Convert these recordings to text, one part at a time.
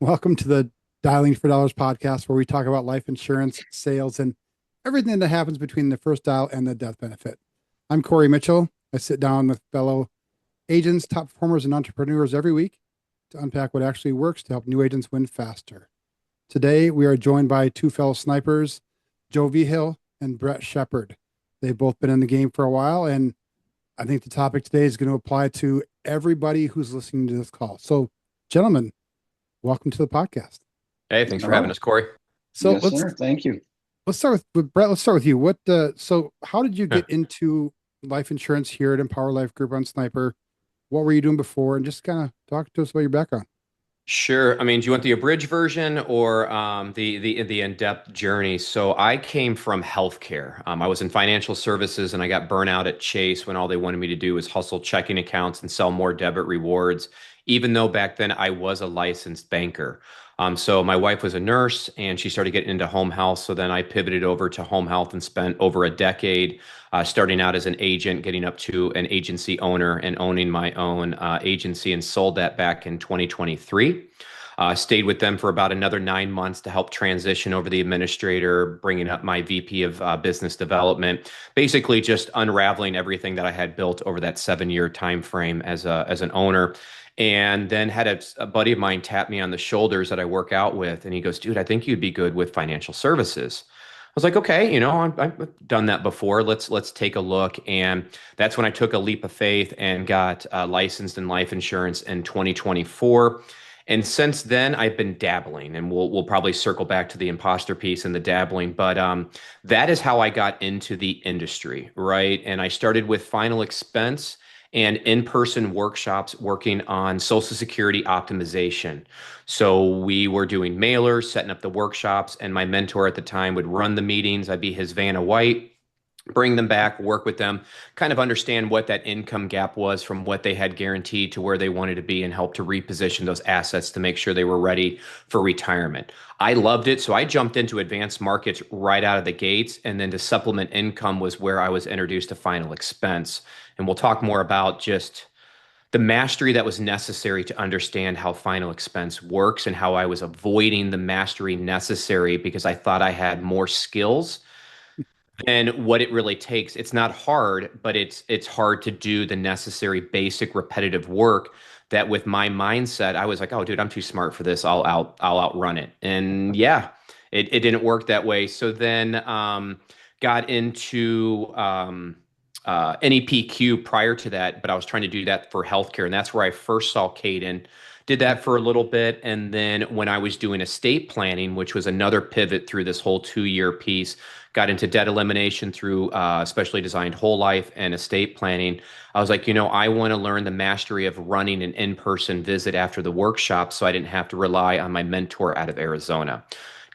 Welcome to the Dialing for Dollars podcast, where we talk about life insurance, sales, and everything that happens between the first dial and the death benefit. I'm Corey Mitchell. I sit down with fellow agents, top performers, and entrepreneurs every week to unpack what actually works to help new agents win faster. Today, we are joined by two fellow snipers, Joe Vigil and Brett Shepard. They've both been in the game for a while, and I think the topic today is going to apply to everybody who's listening to this call. So, gentlemen, welcome to the podcast. Hey, thanks for having us, Corey. So yes, sir. Thank you. Let's start with Brett. Let's start with you. So how did you get into life insurance here at Empower Life Group on Sniper? What were you doing before? And just kind of talk to us about your background. Sure. I mean, do you want the abridged version or the in-depth journey? So I came from healthcare. I was in financial services and I got burnt out at Chase when all they wanted me to do was hustle checking accounts and sell more debit rewards, even though back then I was a licensed banker. So my wife was a nurse and she started getting into home health. So then I pivoted over to home health and spent over a decade starting out as an agent, getting up to an agency owner and owning my own agency, and sold that back in 2023. Stayed with them for about another 9 months to help transition over the administrator, bringing up my VP of business development, basically just unraveling everything that I had built over that 7-year time frame as an owner. And then had a buddy of mine tap me on the shoulders that I work out with, and he goes, "Dude, I think you'd be good with financial services." I was like, "Okay, I've done that before. Let's take a look." And that's when I took a leap of faith and got licensed in life insurance in 2024. And since then, I've been dabbling, and we'll probably circle back to the imposter piece and the dabbling. But that is how I got into the industry, right? And I started with final expense and in-person workshops working on Social Security optimization. So we were doing mailers, setting up the workshops, and my mentor at the time would run the meetings. I'd be his Vanna White, bring them back, work with them, kind of understand what that income gap was from what they had guaranteed to where they wanted to be, and help to reposition those assets to make sure they were ready for retirement. I loved it. So I jumped into advanced markets right out of the gates. And then to supplement income was where I was introduced to final expense. And we'll talk more about just the mastery that was necessary to understand how final expense works, and how I was avoiding the mastery necessary because I thought I had more skills than what it really takes. It's not hard, but it's hard to do the necessary basic repetitive work that with my mindset, I was like, "Oh, dude, I'm too smart for this. I'll outrun it." And yeah, it didn't work that way. So then got into NEPQ prior to that, but I was trying to do that for healthcare. And that's where I first saw Caden. Did that for a little bit. And then when I was doing estate planning, which was another pivot through this whole 2-year piece, got into debt elimination through specially designed whole life and estate planning. I was like, I want to learn the mastery of running an in-person visit after the workshop so I didn't have to rely on my mentor out of Arizona.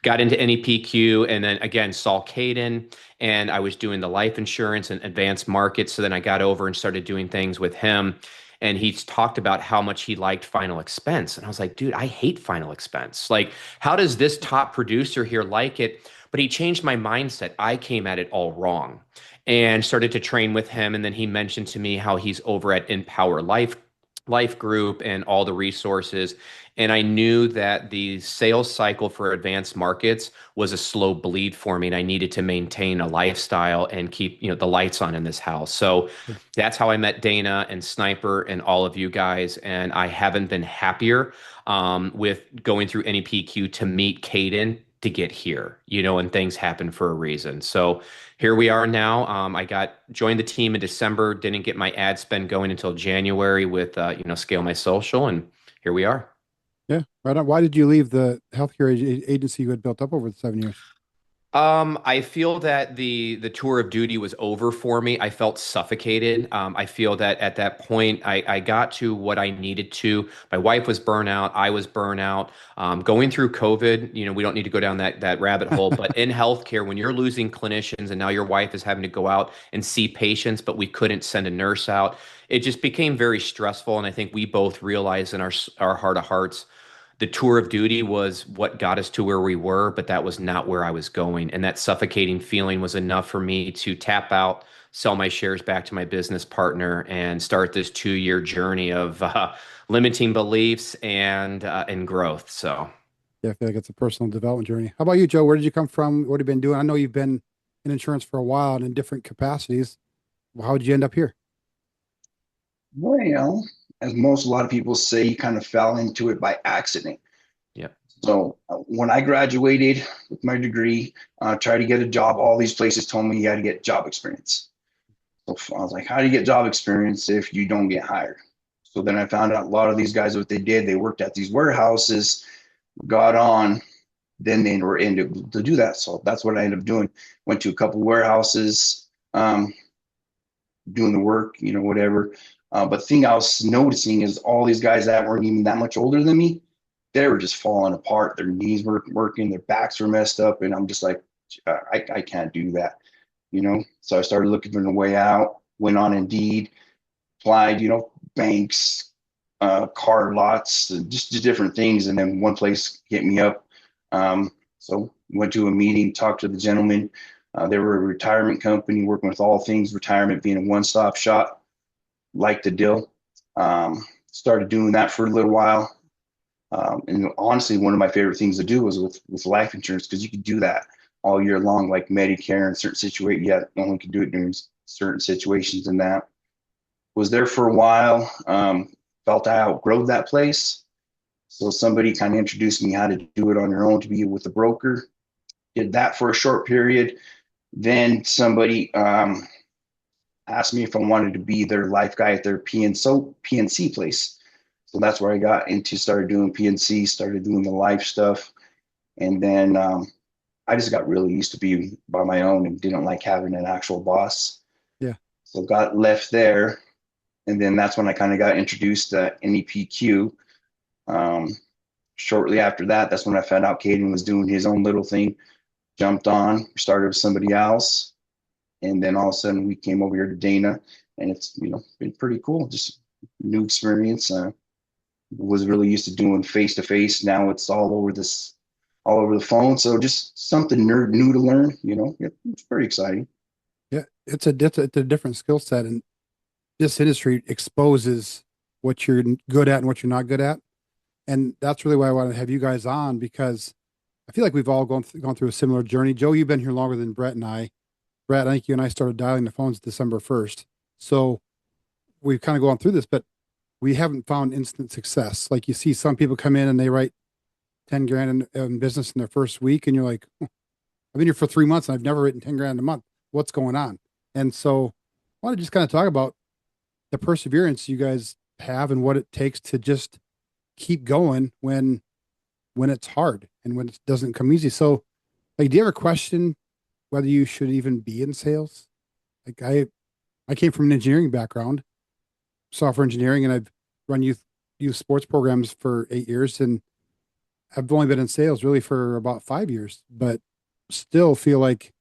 Got into NEPQ, and then again saw Caden, and I was doing the life insurance and advanced markets. So then I got over and started doing things with him. And he's talked about how much he liked final expense. And I was like, "Dude, I hate final expense. Like, how does this top producer here like it?" But he changed my mindset. I came at it all wrong and started to train with him. And then he mentioned to me how he's over at Empower Life Group and all the resources. And I knew that the sales cycle for advanced markets was a slow bleed for me, and I needed to maintain a lifestyle and keep, the lights on in this house. So that's how I met Dana and Sniper and all of you guys. And I haven't been happier with going through NEPQ to meet Caden to get here, and things happen for a reason. So here we are now. I joined the team in December, didn't get my ad spend going until January with, Scale My Social, and here we are. Yeah. Right on. Why did you leave the healthcare agency you had built up over the 7 years? I feel that the tour of duty was over for me. I felt suffocated. I feel that at that point, I got to what I needed to. My wife was burnout. I was burnout. Going through COVID, we don't need to go down that rabbit hole. But in healthcare, when you're losing clinicians and now your wife is having to go out and see patients, but we couldn't send a nurse out, it just became very stressful. And I think we both realized in our heart of hearts, the tour of duty was what got us to where we were, but that was not where I was going. And that suffocating feeling was enough for me to tap out, sell my shares back to my business partner, and start this 2-year journey of limiting beliefs and growth. So Yeah, I feel like it's a personal development journey. How about you, Joe? Where did you come from? What have you been doing? I know you've been in insurance for a while and in different capacities. Well, how did you end up here? Well, as most a lot of people say, you kind of fell into it by accident. Yep. So when I graduated with my degree, tried to get a job, all these places told me you had to get job experience. So I was like, how do you get job experience if you don't get hired? So then I found out a lot of these guys, what they did, they worked at these warehouses, got on, then they were able to do that. So that's what I ended up doing. Went to a couple warehouses, doing the work, whatever. But the thing I was noticing is all these guys that weren't even that much older than me, they were just falling apart. Their knees weren't working, their backs were messed up, and I'm just like, I can't do that. So I started looking for the way out. Went on Indeed, applied, banks, car lots, just different things, and then one place hit me up. So went to a meeting, talked to the gentleman. They were a retirement company working with all things retirement, being a one-stop shop. Liked the deal. Started doing that for a little while. And honestly, one of my favorite things to do was with life insurance because you could do that all year long, like Medicare and certain situations. Yeah, only could do it during certain situations and that. Was there for a while. Felt I outgrowed that place. So somebody kind of introduced me how to do it on your own to be with a broker. Did that for a short period. Then somebody asked me if I wanted to be their life guy at their PNC place. So that's where I got into, started doing PNC, started doing the life stuff. And then I just got really used to being by my own and didn't like having an actual boss. Yeah. So got left there. And then that's when I kind of got introduced to NEPQ. Shortly after that, that's when I found out Caden was doing his own little thing, jumped on, started with somebody else. And then all of a sudden we came over here to Dana, and it's, been pretty cool. Just new experience. Was really used to doing face to face. Now it's all over the phone. So just something new to learn, it's pretty exciting. Yeah, it's a different skill set, and this industry exposes what you're good at and what you're not good at. And that's really why I want to have you guys on because I feel like we've all gone through a similar journey. Joe, you've been here longer than Brett and I. Brett, I think you and I started dialing the phones December 1st. So we've kind of gone through this, but we haven't found instant success. Like you see some people come in and they write 10 grand in business in their first week. And you're like, "Oh, I've been here for 3 months and I've never written 10 grand a month. What's going on?" And so I want to just kind of talk about the perseverance you guys have and what it takes to just keep going when it's hard and when it doesn't come easy. So like, do you ever question whether you should even be in sales? Like I came from an engineering background, software engineering, and I've run youth sports programs for 8 years, and I've only been in sales really for about 5 years, but still feel like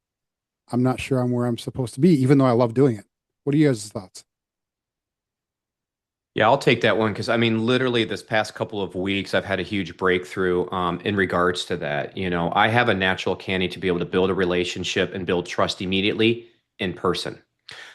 I'm not sure I'm where I'm supposed to be, even though I love doing it. What are you guys' thoughts? Yeah, I'll take that one because I mean, literally this past couple of weeks, I've had a huge breakthrough in regards to that. I have a natural canny to be able to build a relationship and build trust immediately in person.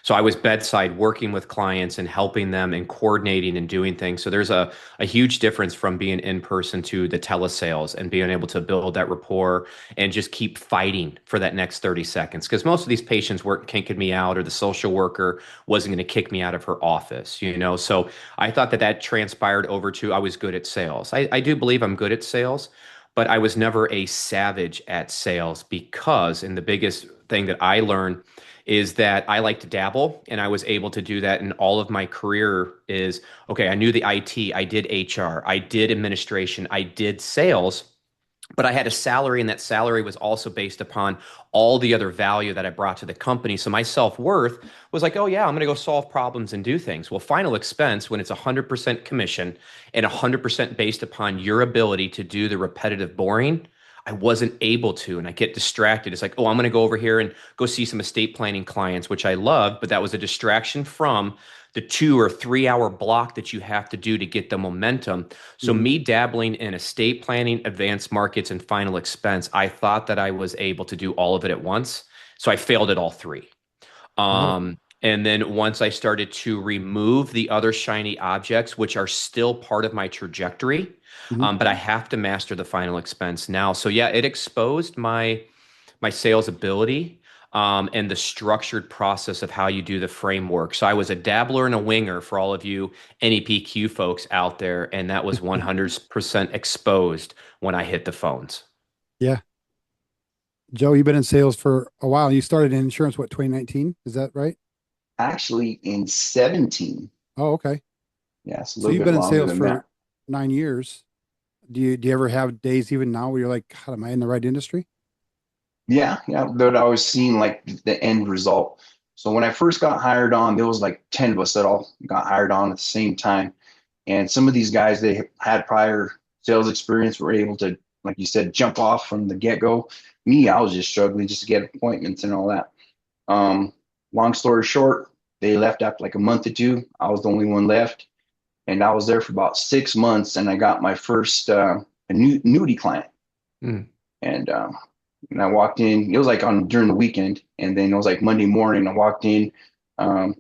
So I was bedside working with clients and helping them and coordinating and doing things. So there's a huge difference from being in person to the telesales and being able to build that rapport and just keep fighting for that next 30 seconds. Because most of these patients weren't kicking me out or the social worker wasn't going to kick me out of her office. So I thought that that transpired over to I was good at sales. I do believe I'm good at sales, but I was never a savage at sales because, and the biggest thing that I learned is that I like to dabble and I was able to do that in all of my career is okay, I knew the IT, I did HR, I did administration, I did sales, but I had a salary and that salary was also based upon all the other value that I brought to the company. So my self-worth was like, oh yeah, I'm going to go solve problems and do things. Well, final expense when it's 100% commission and 100% based upon your ability to do the repetitive boring, I wasn't able to, and I get distracted. It's like, oh, I'm going to go over here and go see some estate planning clients, which I love, but that was a distraction from the 2 or 3 hour block that you have to do to get the momentum. So Mhm. me dabbling in estate planning, advanced markets, and final expense, I thought that I was able to do all of it at once. So I failed at all three. Got it. And then once I started to remove the other shiny objects, which are still part of my trajectory, Mhm. but I have to master the final expense now. So yeah, it exposed my sales ability, and the structured process of how you do the framework. So I was a dabbler and a winger for all of you NEPQ folks out there, and that was 100% exposed when I hit the phones. Yeah. Joe, you've been in sales for a while. You started in insurance, what, 2019? Is that right? Actually, in 17. Oh, okay. Yeah, it's a So little you've bit been in longer sales than for that. 9 years. Do you ever have days even now where you're like, God, am I in the right industry? Yeah, yeah, but I was seeing like the end result. So when I first got hired on, there was like 10 of us that all got hired on at the same time. And some of these guys, they had prior sales experience, were able to, like you said, jump off from the get-go. Me, I was just struggling just to get appointments and all that. Um, Long story short, they left after like a month or two. I was the only one left, and I was there for about 6 months, and I got my first annuity client. Mm. And and I walked in. It was like on during the weekend, and then it was like Monday morning. I walked in, um,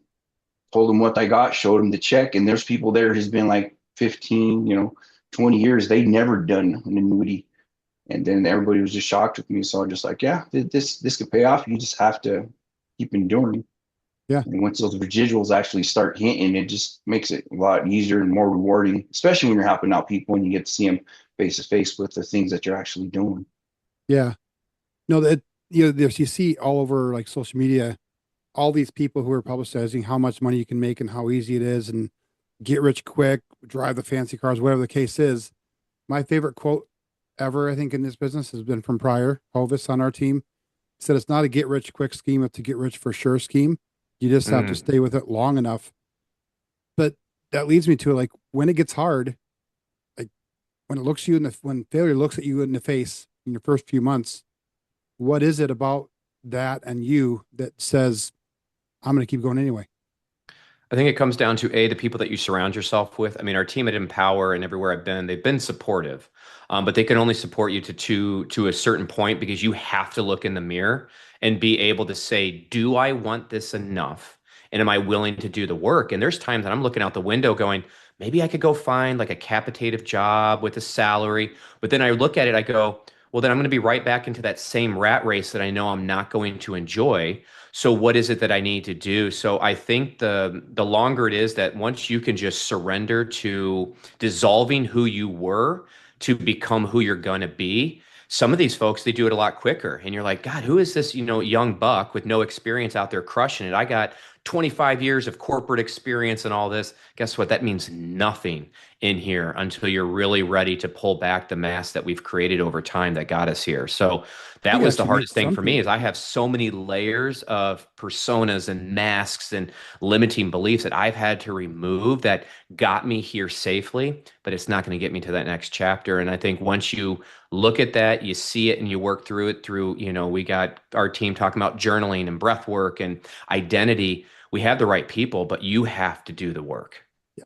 told them what I got, showed them the check, and there's people there who's been like 15, 20 years. They'd never done an annuity, and then everybody was just shocked with me. So I'm just like, yeah, this could pay off. You just have to keep enduring. Yeah. And once those residuals actually start hitting, it just makes it a lot easier and more rewarding, especially when you're helping out people and you get to see them face to face with the things that you're actually doing. Yeah. No, that you see all over like social media, all these people who are publicizing how much money you can make and how easy it is and get rich quick, drive the fancy cars, whatever the case is. My favorite quote ever, I think, in this business has been from Pryor Hovis on our team. He said it's not a get rich quick scheme, it's a get rich for sure scheme. You just have to Mm. stay with it long enough. But that leads me to like when it gets hard, like when it looks you in the when failure looks at you in the face in your first few months, what is it about that and you that says, I'm going to keep going anyway? I think it comes down to A, the people that you surround yourself with. I mean, our team at Empower and everywhere I've been, they've been supportive, but they can only support you to a certain point because you have to look in the mirror and be able to say, do I want this enough? And am I willing to do the work? And there's times that I'm looking out the window going, maybe I could go find like a capitative job with a salary. But then I look at it, I go, well, then I'm going to be right back into that same rat race that I know I'm not going to enjoy. So what is it that I need to do? So I think the longer it is that once you can just surrender to dissolving who you were to become who you're gonna be, some of these folks they do it a lot quicker. And you're like, God, who is this, young buck with no experience out there crushing it? I got 25 years of corporate experience and all this. Guess what? That means nothing in here until you're really ready to pull back the mask that we've created over time that got us here. So I that think it was the actually hardest makes thing some for me people. is I have so many layers of personas and masks and limiting beliefs that I've had to remove that got me here safely, but it's not going to get me to that next chapter. And I think once you look at that, you see it and you work through it through, we got our team talking about journaling and breath work and identity. We have the right people, but you have to do the work.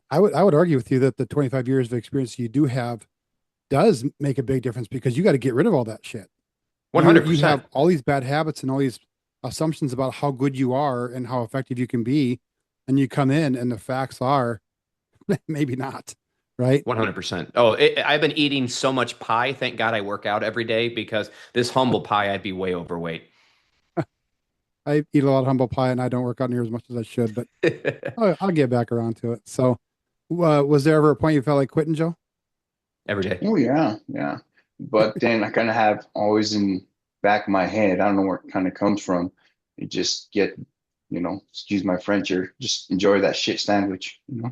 I would argue with you that the 25 years of experience you do have does make a big difference because you got to get rid of all that shit. You 100%. have all these bad habits and all these assumptions about how good you are and how effective you can be, and you come in and the facts are maybe not, right? 100%. Oh, I've been eating so much pie. Thank God I work out every day because this humble pie, I'd be way overweight. I eat a lot of humble pie and I don't work out near as much as I should, but I'll get back around to it. So, was there ever a point you felt like quitting, Joe? Every day. Oh yeah, yeah. But then I kind of have always in back of my head, I don't know where it kind of comes from. You just get, excuse my French, or just enjoy that shit sandwich. Yeah,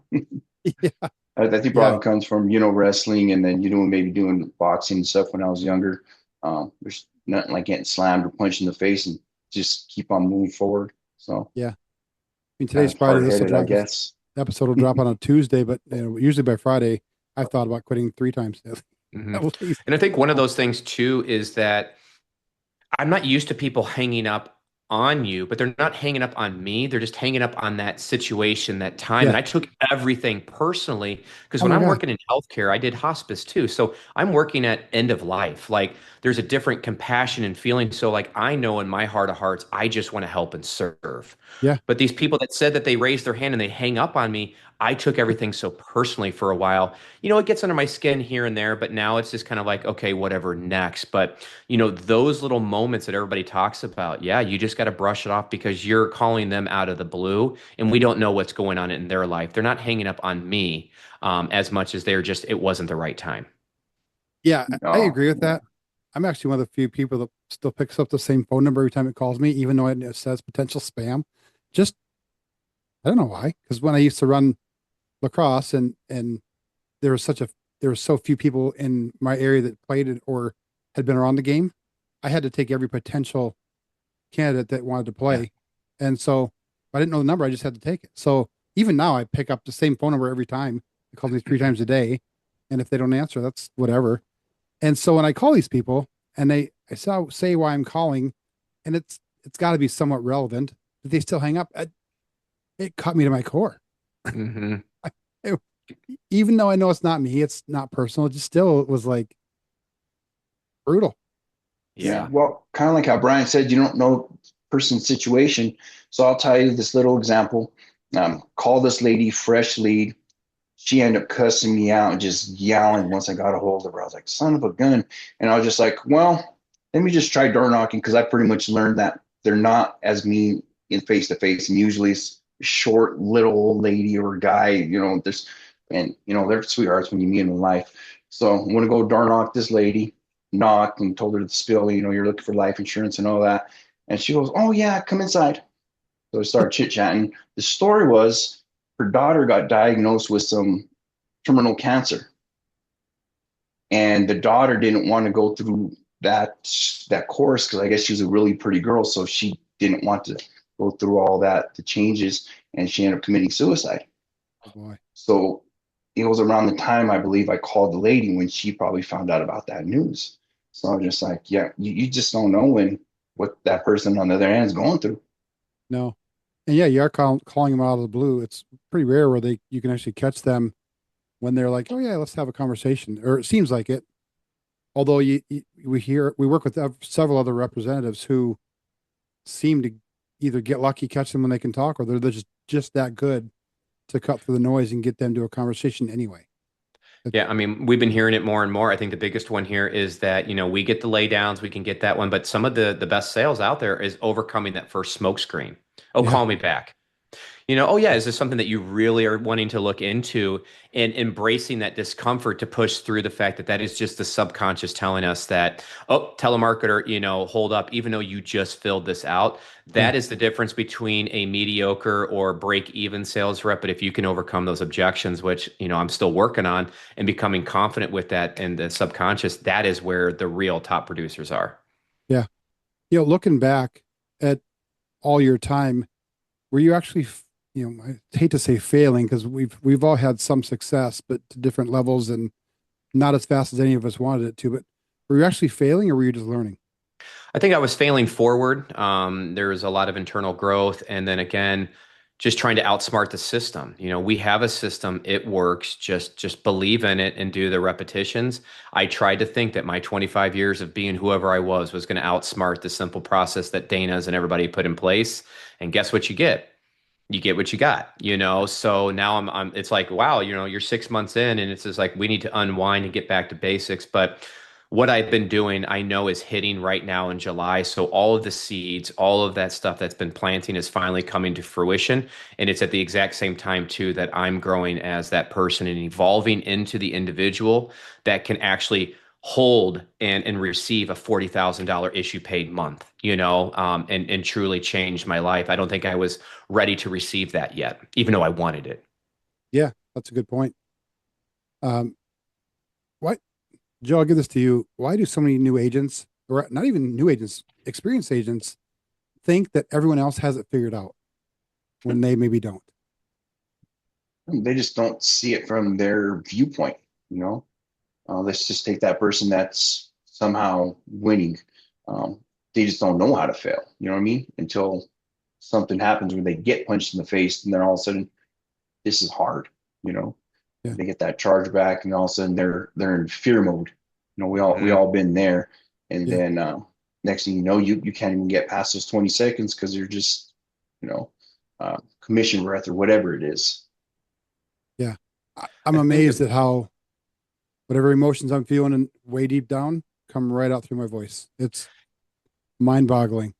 I think yeah, probably comes from, wrestling and then, maybe doing boxing and stuff when I was younger. There's nothing like getting slammed or punched in the face and just keep on moving forward. So yeah. I mean, kind today's of Friday. hard headed, I This guess. episode will drop on a Tuesday, but usually by Friday, I've thought about quitting 3 times Hmm. at least. And I think one of those things too is that I'm not used to people hanging up on you, but they're not hanging up on me. They're just hanging up on that situation, that time. Yeah. And I took everything personally because Oh when my I'm God. working in healthcare, I did hospice too. So I'm working at end of life. Like there's a different compassion and feeling. So like I know in my heart of hearts, I just want to help and serve. Yeah. But these people that said that they raised their hand and they hang up on me, I took everything so personally for a while. It gets under my skin here and there, but now it's just kind of like, okay, whatever next. But those little moments that everybody talks about, yeah, you just got to brush it off because you're calling them out of the blue and we don't know what's going on in their life. They're not hanging up on me as much as they're just, it wasn't the right time. Yeah. I No, agree with that. I'm actually one of the few people that still picks up the same phone number every time it calls me, even though it says potential spam. Just, I don't know why. Because when I used to run lacrosse and there was there was so few people in my area that played it or had been around the game, I had to take every potential candidate that wanted to Yeah. play. And so if I didn't know the number, I just had to take it. So even now I pick up the same phone number every time. It calls me 3 times a day. And if they don't answer, that's whatever. And so when I call these people and say why I'm calling, and it's got to be somewhat relevant, but they still hang up. It cut me to my core. Hmm. It- Even though I know it's not me, it's not personal. It just still was like brutal. yeah. Yeah. Well, kind of like how Brian said, you don't know person's situation. So I'll tell you this little example. Call this lady, fresh lead. She ended up cussing me out and just yelling once I got a hold of her. I was like, son of a gun. And I was just like, well, let me just try door knocking because I pretty much learned that they're not as mean in face to face. And usually it's a short little old lady or guy, they're sweethearts when you meet them in life. So I'm going to go door knock this lady, knocked and told her to spill, you're looking for life insurance and all that. And she goes, oh, yeah, come inside. So I started chit chatting. The story was her daughter got diagnosed with some terminal cancer, and the daughter didn't want to go through that course because I guess she was a really pretty girl, so she didn't want to go through all that the changes, and she ended up committing suicide. Oh boy. So it was around the time I believe I called the lady when she probably found out about that news. So I'm just like, yeah, you just don't know what that person on the other end is going through. No. And yeah, you are calling them out of the blue. It's pretty rare where you can actually catch them when they're like, "Oh yeah, let's have a conversation," or it seems like it. Although we work with several other representatives who seem to either get lucky, catch them when they can talk, or they're just that good to cut through the noise and get them to a conversation anyway. Yeah, I mean, we've been hearing it more and more. I think the biggest one here is that, we get the lay downs, we can get that one, but some of the best sales out there is overcoming that first smoke screen. Oh, Yeah. call me back. Oh yeah, is this something that you really are wanting to look into and embracing that discomfort to push through the fact that that is just the subconscious telling us that, oh, telemarketer, hold up, even though you just filled this out, Yeah. that is the difference between a mediocre or break even sales rep. But if you can overcome those objections, which, I'm still working on and becoming confident with that and the subconscious, that is where the real top producers are. Yeah. Looking back at all your time, were you actually, I hate to say failing because we've all had some success, but to different levels and not as fast as any of us wanted it to. But were you actually failing or were you just learning? I think I was failing forward. There was a lot of internal growth, and then again, just trying to outsmart the system. We have a system; it works. Just believe in it and do the repetitions. I tried to think that my 25 years of being whoever I was going to outsmart the simple process that Dana's and everybody put in place. And guess what you get? You get what you got. So now it's like, wow, you're 6 months in and it's just like we need to unwind and get back to basics. But what I've been doing, I know is hitting right now in July. So all of the seeds, all of that stuff that's been planting is finally coming to fruition. And it's at the exact same time too that I'm growing as that person and evolving into the individual that can actually hold and receive a $40,000 issue paid month, and truly change my life. I don't think I was ready to receive that yet, even though I wanted it. Yeah, that's a good point. Um, why, Joe, I'll give this to you. Why do so many new agents, or not even new agents, experienced agents, think that everyone else has it figured out when they maybe don't? They just don't see it from their viewpoint, you know. Let's just take that person that's somehow winning. Um, they just don't know how to fail. You know what I mean? Until something happens where they get punched in the face, and then all of a sudden, this is hard. You know, Yeah. they get that charge back, and all of a sudden they're in fear mode. You know, we all been there, and Yeah. then next thing you know, you can't even get past those 20 seconds because you're just, you know, commission breath or whatever it is. Yeah. I'm I think amazed at how whatever emotions I'm feeling and way deep down come right out through my voice. It's mind boggling.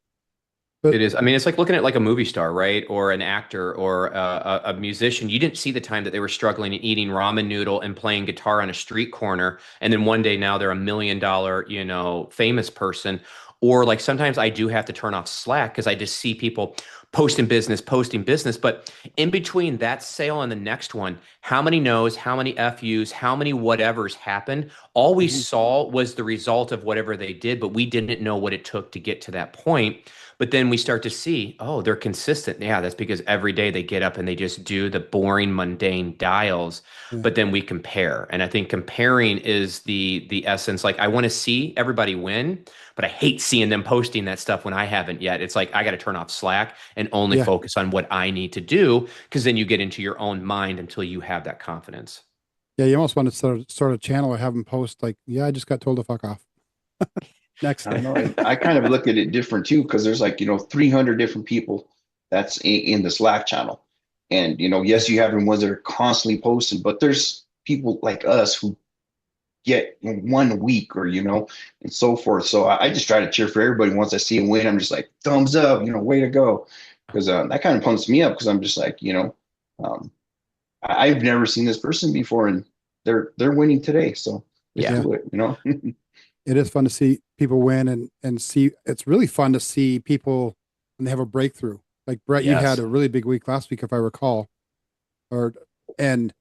But it is. I mean, it's like looking at like a movie star, right? Or an actor or a musician. You didn't see the time that they were struggling and eating ramen noodle and playing guitar on a street corner. And then one day now they're $1 million, famous person. Or like sometimes I do have to turn off Slack because I just see people posting business. But in between that sale and the next one, how many no's, how many FUs, how many whatevers happened? All we Mhm. saw was the result of whatever they did, but we didn't know what it took to get to that point. But then we start to see, oh, they're consistent. Yeah, that's because every day they get up and they just do the boring, mundane dials. Yeah. But then we compare. And I think comparing is the essence. Like I want to see everybody win, but I hate seeing them posting that stuff when I haven't yet. It's like I got to turn off Slack and only Yeah. focus on what I need to do, because then you get into your own mind until you have that confidence. Yeah. You almost want to start a channel or have them post like, yeah, I just got told to fuck off. Next. I don't know. I kind of look at it different too, because there's like, 300 different people that's in the Slack channel. And, yes, you have the ones that are constantly posting, but there's people like us who get 1 week or, and so forth. So I just try to cheer for everybody. Once I see a win, I'm just like, thumbs up, way to go. Because that kind of pumps me up because I'm just like, um, I've never seen this person before and they're winning today. So let's Yeah. do it. It is fun to see people win and see. It's really fun to see people when they have a breakthrough. Like Brett, you had Yes. a really big week last week, if I recall, or and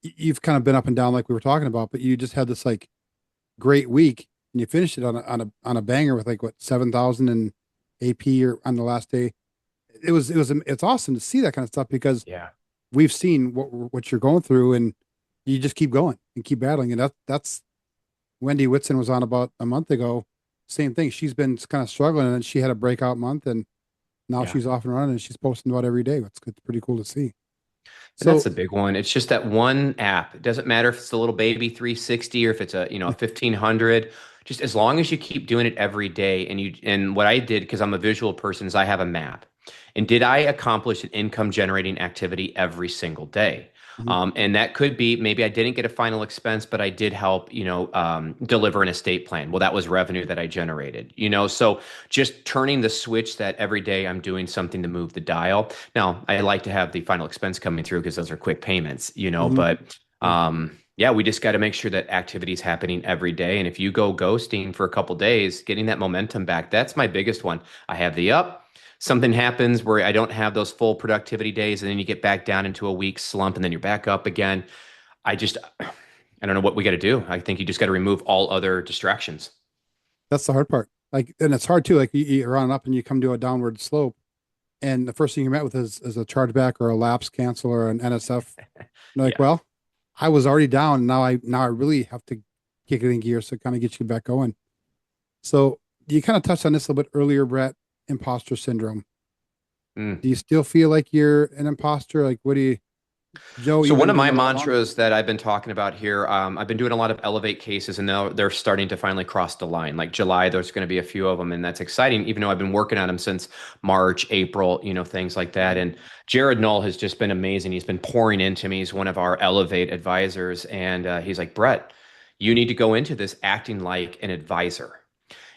you've kind of been up and down like we were talking about, but you just had this like great week and you finished it on a banger with like what 7,000 in AP or on the last day. It's awesome to see that kind of stuff because Yeah. we've seen what you're going through and you just keep going and keep battling. And that's Wendy Whitson was on about a month ago. Same thing. She's been kind of struggling and then she had a breakout month and now Yeah. she's off and running and she's posting about every day. It's pretty cool to see. And that's So the big one. It's just that one app. It doesn't matter if it's a little baby 360 or if it's a 1500. Just as long as you keep doing it every day and what I did, because I'm a visual person, is I have a map. And did I accomplish an income generating activity every single day? mhm, And that could be maybe I didn't get a final expense, but I did help, deliver an estate plan. Well, that was revenue that I generated. So just turning the switch that every day I'm doing something to move the dial. Now, I like to have the final expense coming through because those are quick payments, mhm, but yeah, yeah, we just got to make sure that activity is happening every day. And if you go ghosting for a couple days, getting that momentum back, that's my biggest one. I have the up. Something happens where I don't have those full productivity days, and then you get back down into a week slump, and then you're back up again. I don't know what we got to do. I think you just got to remove all other distractions. that's the hard part. Like, and it's hard too. Like you run up and you come to a downward slope, and the first thing you met with is a chargeback or a lapse cancel or an NSF. And you're like, Yeah. well, I was already down, and now I really have to kick it in gear so kind of get you back going. So you kind of touched on this a little bit earlier, Brett. Imposter syndrome. Mm. Do you still feel like you're an imposter? Like, what do you, Joe? So You've one been of doing my it a lot longer. mantras that I've been talking about here, I've been doing a lot of elevate cases, and now they're starting to finally cross the line. Like July, there's going to be a few of them, and that's exciting. Even though I've been working on them since March, April, things like that. And Jared Null has just been amazing. He's been pouring into me. He's one of our elevate advisors, and he's like, Brett, you need to go into this acting like an advisor.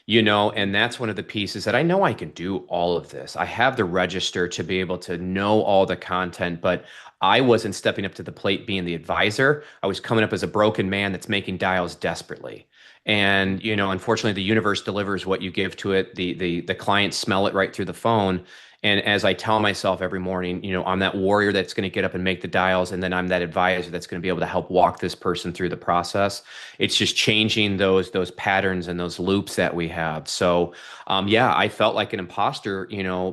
And that's one of the pieces that I know I can do all of this. I have the register to be able to know all the content, but I wasn't stepping up to the plate being the advisor. I was coming up as a broken man that's making dials desperately. And, unfortunately, the universe delivers what you give to it. The clients smell it right through the phone. And as I tell myself every morning, I'm that warrior that's going to get up and make the dials, and then I'm that advisor that's going to be able to help walk this person through the process. It's just changing those patterns and those loops that we have. So, yeah, I felt like an imposter,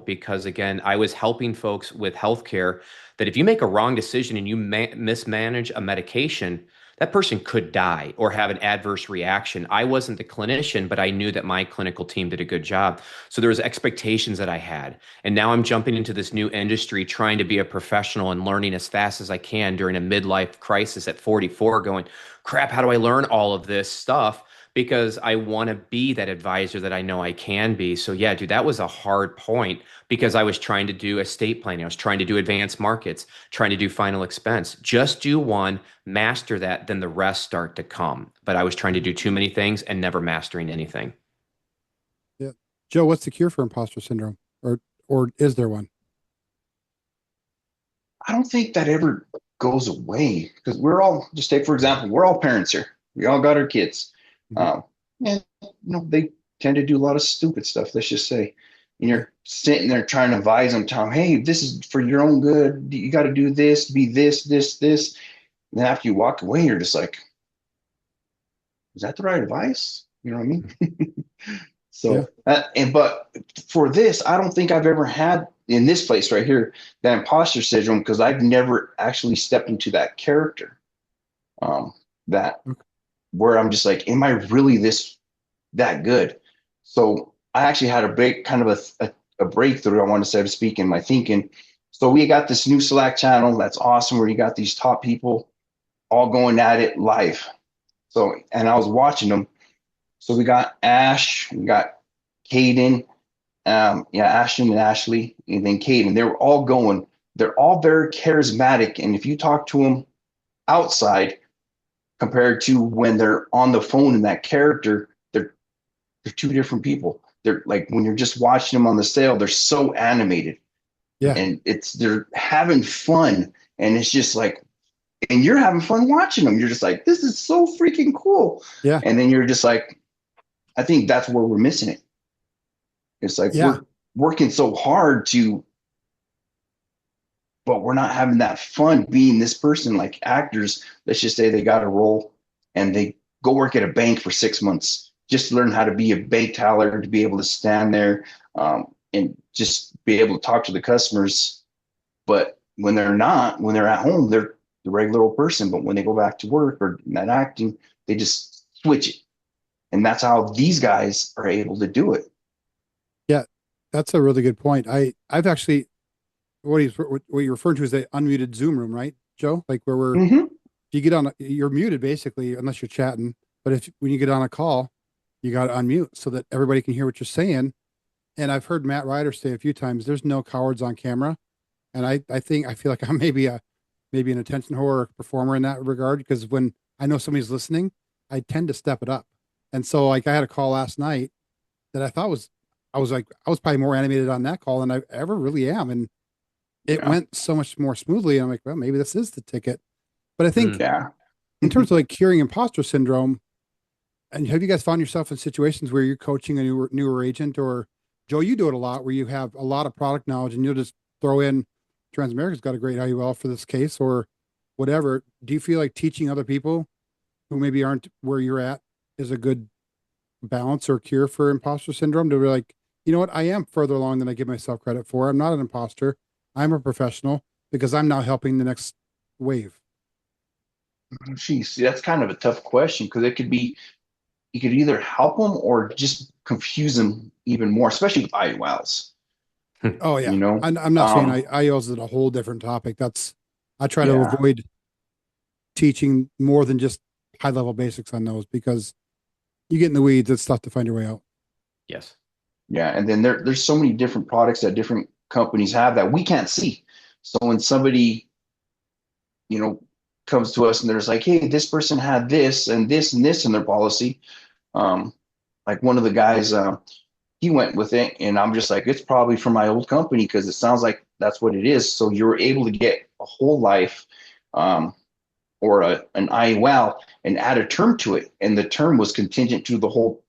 because again, I was helping folks with healthcare that if you make a wrong decision and you mismanage a medication, that person could die or have an adverse reaction. I wasn't the clinician, but I knew that my clinical team did a good job. So there was expectations that I had. And now I'm jumping into this new industry, trying to be a professional and learning as fast as I can during a midlife crisis at 44, going, crap, how do I learn all of this stuff? Because I want to be that advisor that I know I can be. So yeah, dude, that was a hard point because I was trying to do estate planning. I was trying to do advanced markets, trying to do final expense. Just do one, master that, then the rest start to come. But I was trying to do too many things and never mastering anything. Yeah. Joe, what's the cure for imposter syndrome? Or is there one? I don't think that ever goes away because we're all, just take for example, we're all parents here. We all got our kids. And they tend to do a lot of stupid stuff, let's just say. And you're sitting there trying to advise them, tell them, hey, this is for your own good. You got to do this, be this. And then after you walk away, you're just like, is that the right advice? You know what I mean? So, but for this, I don't think I've ever had in this place right here, that imposter syndrome, because I've never actually stepped into that character. Where I'm just like, am I really that good? So I actually had a breakthrough, I want to say, to speak in my thinking. So we got this new Slack channel that's awesome, where you got these top people all going at it live. So, and I was watching them. So we got Ash, we got Caden, Ashton and Ashley, and then Caden. They were all going. They're all very charismatic, and if you talk to them outside, compared to when they're on the phone in that character, they're two different people. They're like, when you're just watching them on the sale, they're so animated. Yeah. And they're having fun. And it's just like, and you're having fun watching them. You're just like, this is so freaking cool. Yeah. And then you're just like, I think that's where we're missing it. It's like, we're working so hard but we're not having that fun being this person. Like actors, let's just say they got a role and they go work at a bank for 6 months just to learn how to be a bank teller, to be able to stand there and just be able to talk to the customers. But when they're at home, they're the regular old person. But when they go back to work or not acting, they just switch it. And that's how these guys are able to do it. Yeah, that's a really good point. I've actually, what you're referring to is the unmuted Zoom room, right, Joe? Like where if you get on, you're muted basically, unless you're chatting. But when you get on a call, you got to unmute so that everybody can hear what you're saying. And I've heard Matt Ryder say a few times, there's no cowards on camera. And I feel like I'm maybe an attention whore or performer in that regard, because when I know somebody's listening, I tend to step it up. And so like I had a call last night that I was probably more animated on that call than I ever really am. And it went so much more smoothly. And I'm like, well, maybe this is the ticket. But I think in terms of like curing imposter syndrome, and have you guys found yourself in situations where you're coaching a newer agent, or Joe, you do it a lot, where you have a lot of product knowledge and you'll just throw in Transamerica's got a great IUL for this case or whatever. Do you feel like teaching other people who maybe aren't where you're at is a good balance or cure for imposter syndrome, to be like, you know what, I am further along than I give myself credit for. I'm not an imposter. I'm a professional because I'm now helping the next wave. Geez, that's kind of a tough question, because you could either help them or just confuse them even more, especially with IULs. Oh yeah. You know, I'm not saying IULs is a whole different topic. I try to avoid teaching more than just high level basics on those, because you get in the weeds, it's tough to find your way out. Yes. Yeah. And then there's so many different products that different companies have that we can't see. So when somebody, comes to us and there's like, hey, this person had this and this and this in their policy. Like one of the guys, he went with it, and I'm just like, it's probably from my old company, because it sounds like that's what it is. So you're able to get a whole life or an IUL and add a term to it. And the term was contingent to the whole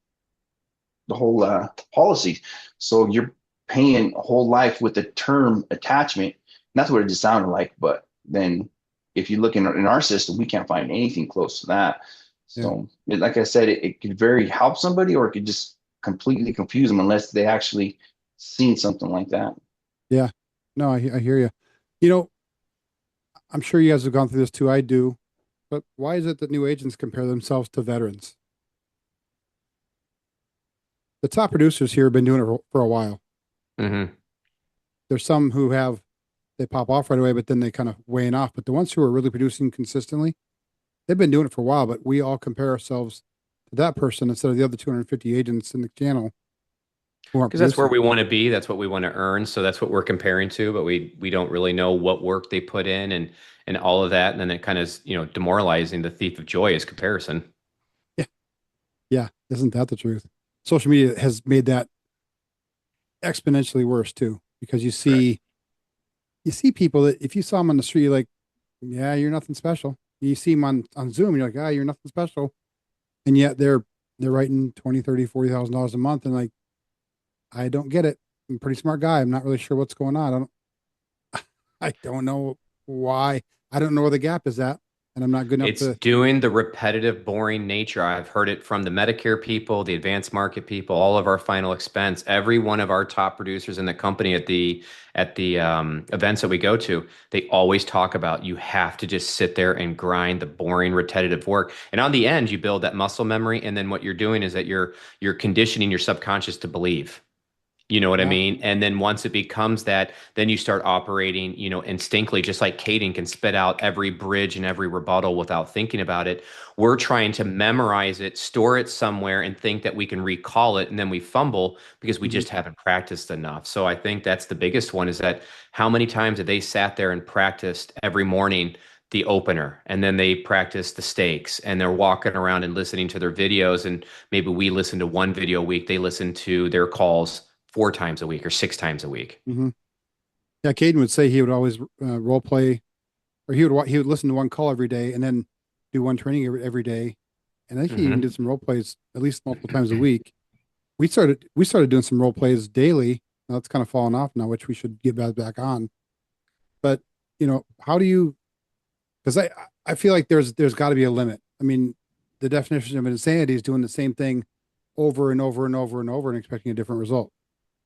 policy. So you're paying a whole life with the term attachment. And that's what it just sounded like. But then if you look in our system, we can't find anything close to that. So like I said, it could very help somebody, or it could just completely confuse them unless they actually seen something like that. Yeah, no, I hear you. I'm sure you guys have gone through this too. I do. But why is it that new agents compare themselves to veterans? The top producers here have been doing it for a while. Mm-hmm. There's some who they pop off right away, but then they kind of wane off. But the ones who are really producing consistently, they've been doing it for a while, but we all compare ourselves to that person instead of the other 250 agents in the channel who aren't Because that's where producing. we want to be. That's what we want to earn. So that's what we're comparing to, but we don't really know what work they put in and all of that. And then it kind of is, demoralizing. The thief of joy is comparison. Yeah. Yeah. Isn't that the truth? Social media has made that exponentially worse too, because Correct. you see people that if you saw them on the street, you're like, yeah, you're nothing special. You see them on Zoom, you're like, ah, you're nothing special. And yet they're writing 20, 30, $40,000 a month. And like, I don't get it. I'm a pretty smart guy. I'm not really sure what's going on. I don't know why. I don't know where the gap is at. And I'm not good enough It's to, doing the repetitive, boring nature. I've heard it from the Medicare people, the advanced market people, all of our final expense. Every one of our top producers in the company at the events that we go to, they always talk about you have to just sit there and grind the boring, repetitive work. And on the end, you build that muscle memory. And then what you're doing is that you're conditioning your subconscious to believe. You know what I yeah. mean? And then once it becomes that, then you start operating, instinctively, just like Caden can spit out every bridge and every rebuttal without thinking about it. We're trying to memorize it, store it somewhere, and think that we can recall it. And then we fumble because we Mhm. just haven't practiced enough. So I think that's the biggest one is that how many times have they sat there and practiced every morning the opener and then they practice the stakes and they're walking around and listening to their videos and maybe we listen to one video a week, they listen to their calls 4 times a week or 6 times a week. Mhm. Yeah. Caden would say he would always role play, or he would listen to one call every day and then do one training every day. And I think he even Hmm. did some role plays at least multiple times a week. We started doing some role plays daily. Now it's kind of fallen off now, which we should get back on. But how do you? Because I feel like there's got to be a limit. I mean, the definition of insanity is doing the same thing over and over and over and over and expecting a different result.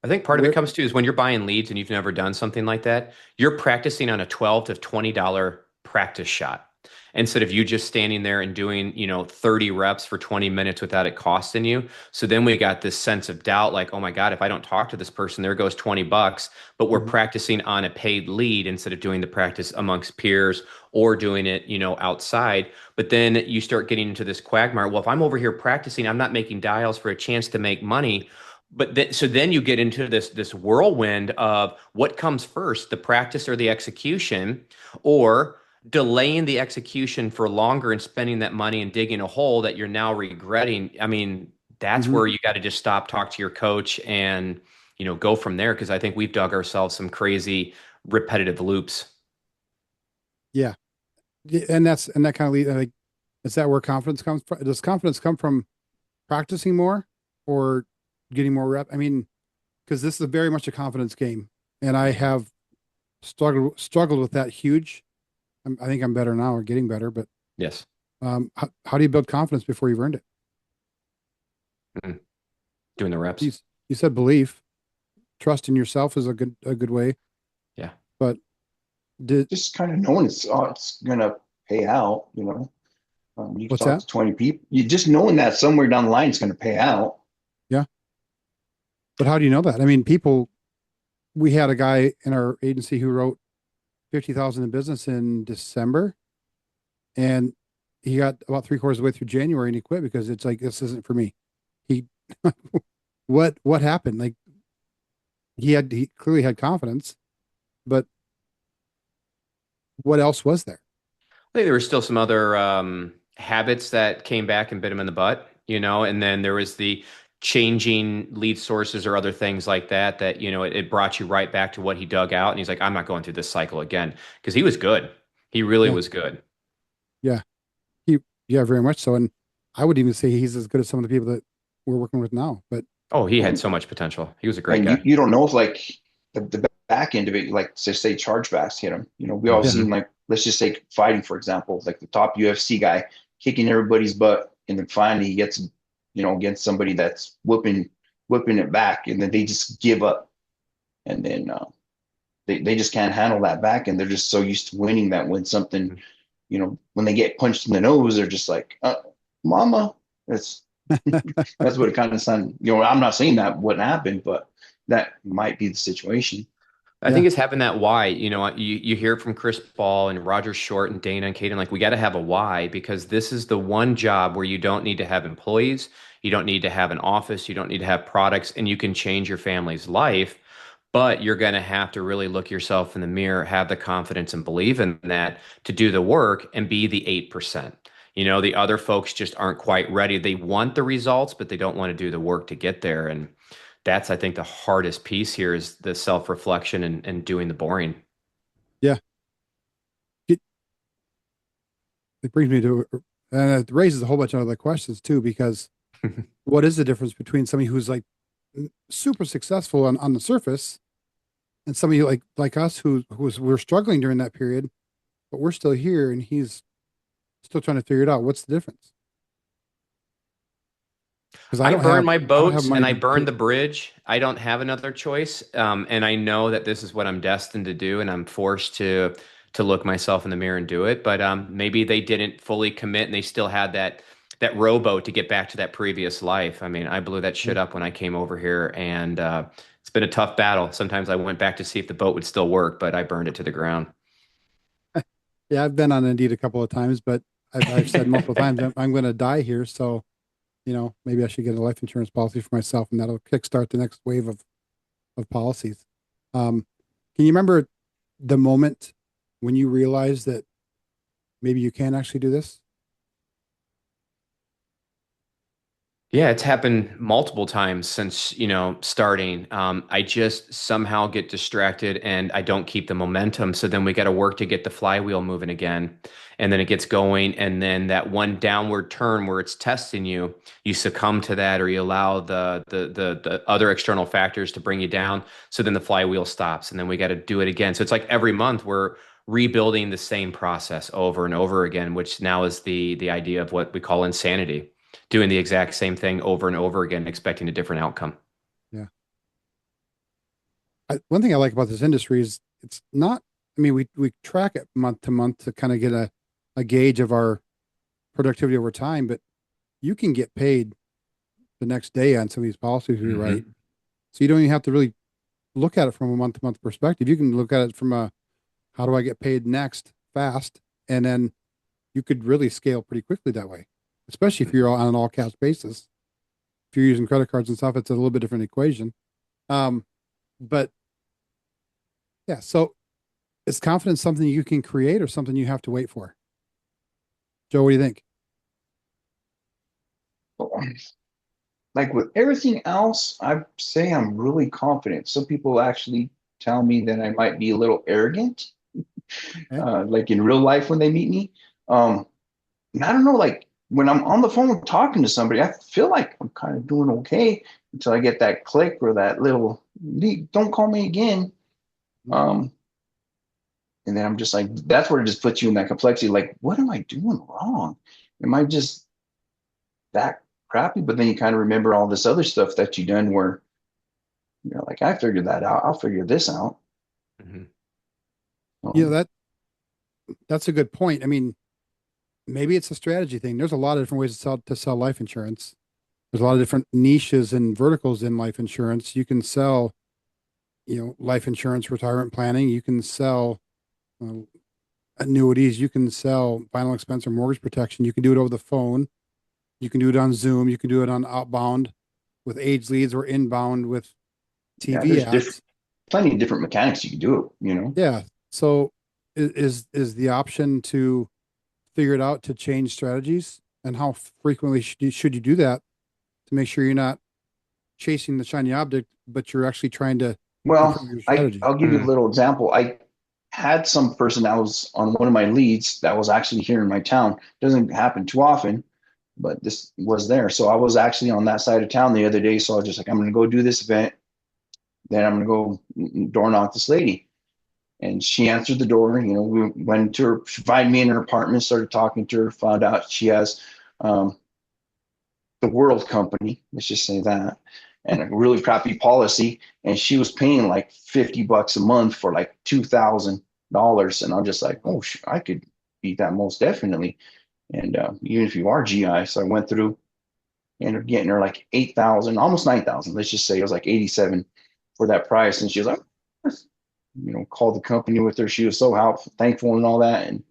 I think part of it Where comes to is when you're buying leads and you've never done something like that, you're practicing on a $12 to $20 practice shot instead of you just standing there and doing, 30 reps for 20 minutes without it costing you. So then we got this sense of doubt like, oh my God, if I don't talk to this person, there goes $20. But we're Mhm. practicing on a paid lead instead of doing the practice amongst peers or doing it, outside. But then you start getting into this quagmire. Well, if I'm over here practicing, I'm not making dials for a chance to make money. But so then you get into this whirlwind of what comes first, the practice or the execution, or delaying the execution for longer and spending that money and digging a hole that you're now regretting. I mean, that's Mhm. where you got to just stop, talk to your coach, and go from there. Because I think we've dug ourselves some crazy repetitive loops. Yeah. Yeah, and that kind of lead like, is that where confidence comes from? Does confidence come from practicing more or getting more rep? I mean, because this is very much a confidence game, and I have struggled with that huge. I think I'm better now or getting better, but Yes. how do you build confidence before you've earned it? Mhm. Doing the You, reps. you said belief, trust in yourself is a good way, Yeah. but did Just kind of knowing it's gonna pay out, you what's talk that? to 20 people, you just knowing that somewhere down the line it's gonna pay out. Yeah, but how do you know that? I mean, people. We had a guy in our agency who wrote 50,000 in business in December, and he got about three-quarters of the way through January and he quit because it's like this isn't for me. He what happened? Like he clearly had confidence, but what else was there? I think there were still some other habits that came back and bit him in the butt, and then there was the changing lead sources or other things like that, it brought you right back to what he dug out. And he's like, I'm not going through this cycle again because he was good. He really Yeah, was good. yeah, he yeah, very much so. And I would even say he's as good as some of the people that we're working with now. But Oh, he had And, so much potential. He was a great and you, guy. you don't know if like the back end of it, like say chargebacks hit him. We all yeah, seen like, let's just say fighting, for example, like the top UFC guy kicking everybody's butt, and then finally he gets, against somebody that's whipping it back, and then they just give up, and then they just can't handle that back, and they're just so used to winning that when something, when they get punched in the nose, they're just like, mama. That's that's what it kind of sounds. I'm not saying that wouldn't happen, but that might be the situation. I think it's having that why. You hear it from Chris Ball and Roger Short and Dana and Caden, like we got to have a why, because this is the one job where you don't need to have employees, you don't need to have an office, you don't need to have products, and you can change your family's life. But you're going to have to really look yourself in the mirror, have the confidence and believe in that to do the work and be the 8%. The other folks just aren't quite ready. They want the results, but they don't want to do the work to get there. And that's, I think, the hardest piece here is the self-reflection and doing the boring. Yeah. It brings me to, and it raises a whole bunch of other questions too, because what is the difference between somebody who's like super successful on the surface and somebody like us we're struggling during that period, but we're still here and he's still trying to figure it out. What's the difference? Because I burn my boats and I burn the bridge. I don't have another choice. And I know that this is what I'm destined to do, and I'm forced to look myself in the mirror and do it. But maybe they didn't fully commit and they still had that rowboat to get back to that previous life. I mean, I blew that shit up when I came over here, and it's been a tough battle. Sometimes I went back to see if the boat would still work, but I burned it to the ground. Yeah, I've been on Indeed a couple of times, but I've said multiple times I'm going to die here. So, maybe I should get a life insurance policy for myself, and that'll kickstart the next wave of policies. Can you remember the moment when you realized that maybe you can actually do this? Yeah, it's happened multiple times since, starting. I just somehow get distracted and I don't keep the momentum. So then we got to work to get the flywheel moving again. And then it gets going. And then that one downward turn where it's testing you, you succumb to that, or you allow the other external factors to bring you down. So then the flywheel stops and then we got to do it again. So it's like every month we're rebuilding the same process over and over again, which now is the idea of what we call insanity. Doing the exact same thing over and over again, expecting a different outcome. Yeah. One thing I like about this industry is it's not, we track it month to month to kind of get a gauge of our productivity over time, but you can get paid the next day on some of these policies we write. So you don't even have to really look at it from a month to month perspective. You can look at it from how do I get paid next fast? And then you could really scale pretty quickly that way, especially if you're on an all cash basis. If you're using credit cards and stuff, it's a little bit different equation. But yeah, so is confidence something you can create or something you have to wait for? Joe, what do you think? Like with everything else, I say I'm really confident. Some people actually tell me that I might be a little arrogant, like in real life when they meet me. And I don't know, like when I'm on the phone talking to somebody, I feel like I'm kind of doing okay until I get that click or that little, don't call me again. And then I'm just like, that's where it just puts you in that complexity. Like, what am I doing wrong? Am I just that crappy? But then you kind of remember all this other stuff that you've done where you're like, I figured that out. I'll figure this out. That's a good point. I mean, maybe it's a strategy thing. There's a lot of different ways to sell life insurance. There's a lot of different niches and verticals in life insurance. You can sell, life insurance, retirement planning. You can sell annuities. You can sell final expense or mortgage protection. You can do it over the phone. You can do it on Zoom. You can do it on outbound with age leads or inbound with TV ads. Plenty of different mechanics you can do it, Yeah. So is the option to figure it out to change strategies, and how frequently should you do that to make sure you're not chasing the shiny object, but you're actually trying to improve your strategy? I'll give you a little example. I had some person that was on one of my leads that was actually here in my town. Doesn't happen too often, but this was there. So I was actually on that side of town the other day. So I was just like, I'm going to go do this event. Then I'm going to go door knock this lady. And she answered the door. We went to her, she invited me in her apartment, started talking to her, found out she has the World Company. Let's just say that. and a really crappy policy. And she was paying like $50 a month for like $2,000. And I'm just like, oh, I could beat that most definitely. And even if you are GI, so I went through, ended up getting her like 8,000, almost 9,000. Let's just say it was like 87 for that price. And she was like, called the company with her. She was so helpful, thankful and all that. And,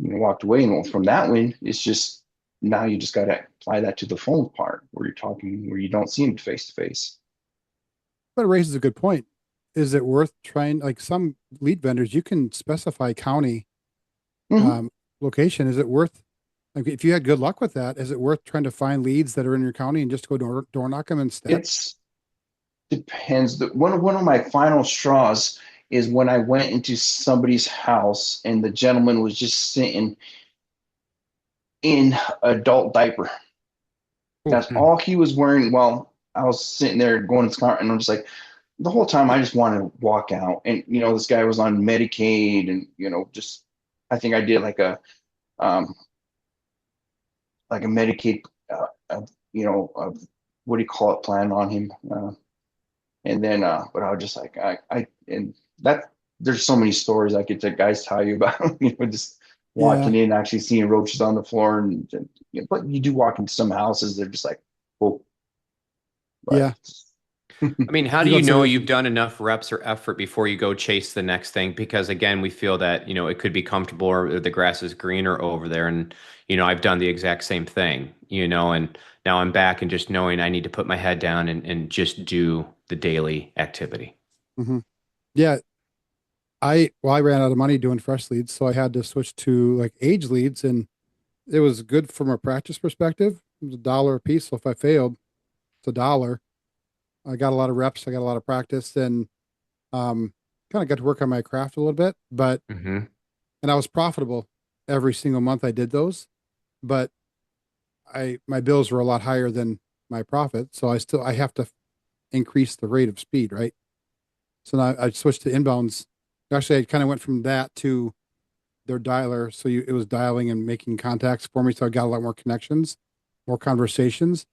walked away. And from that one, it's just, now you just got to apply that to the phone part where you're talking, where you don't see them face to face. But it raises a good point. Is it worth trying, like some lead vendors, you can specify county location. Is it worth, like if you had good luck with that, is it worth trying to find leads that are in your county and just go door knock them instead? It's depends. One of my final straws is when I went into somebody's house and the gentleman was just sitting in adult diaper. That's all he was wearing. Well, I was sitting there going to the car, and I'm just like, the whole time I just wanted to walk out. And this guy was on Medicaid, and just I think I did like a Medicaid, what do you call it, plan on him. And then, but I was just like, and that there's so many stories I could guys tell you about, just walking in, actually seeing roaches on the floor, but you do walk into some houses, they're just like, oh, yeah. I mean, how do you know you've done enough reps or effort before you go chase the next thing? Because again, we feel that, it could be comfortable or the grass is greener over there. And, I've done the exact same thing, and now I'm back and just knowing I need to put my head down and just do the daily activity. Mm-hmm. Yeah. I ran out of money doing fresh leads, so I had to switch to like age leads, and it was good from a practice perspective. It was $1 a piece. So if I failed, it's $1. I got a lot of reps. I got a lot of practice, and kind of got to work on my craft a little bit, but, and I was profitable every single month I did those, but my bills were a lot higher than my profit. So I have to increase the rate of speed. Right. So now I switched to inbounds. Actually, I kind of went from that to their dialer. So it was dialing and making contacts for me. So I got a lot more connections, more conversations,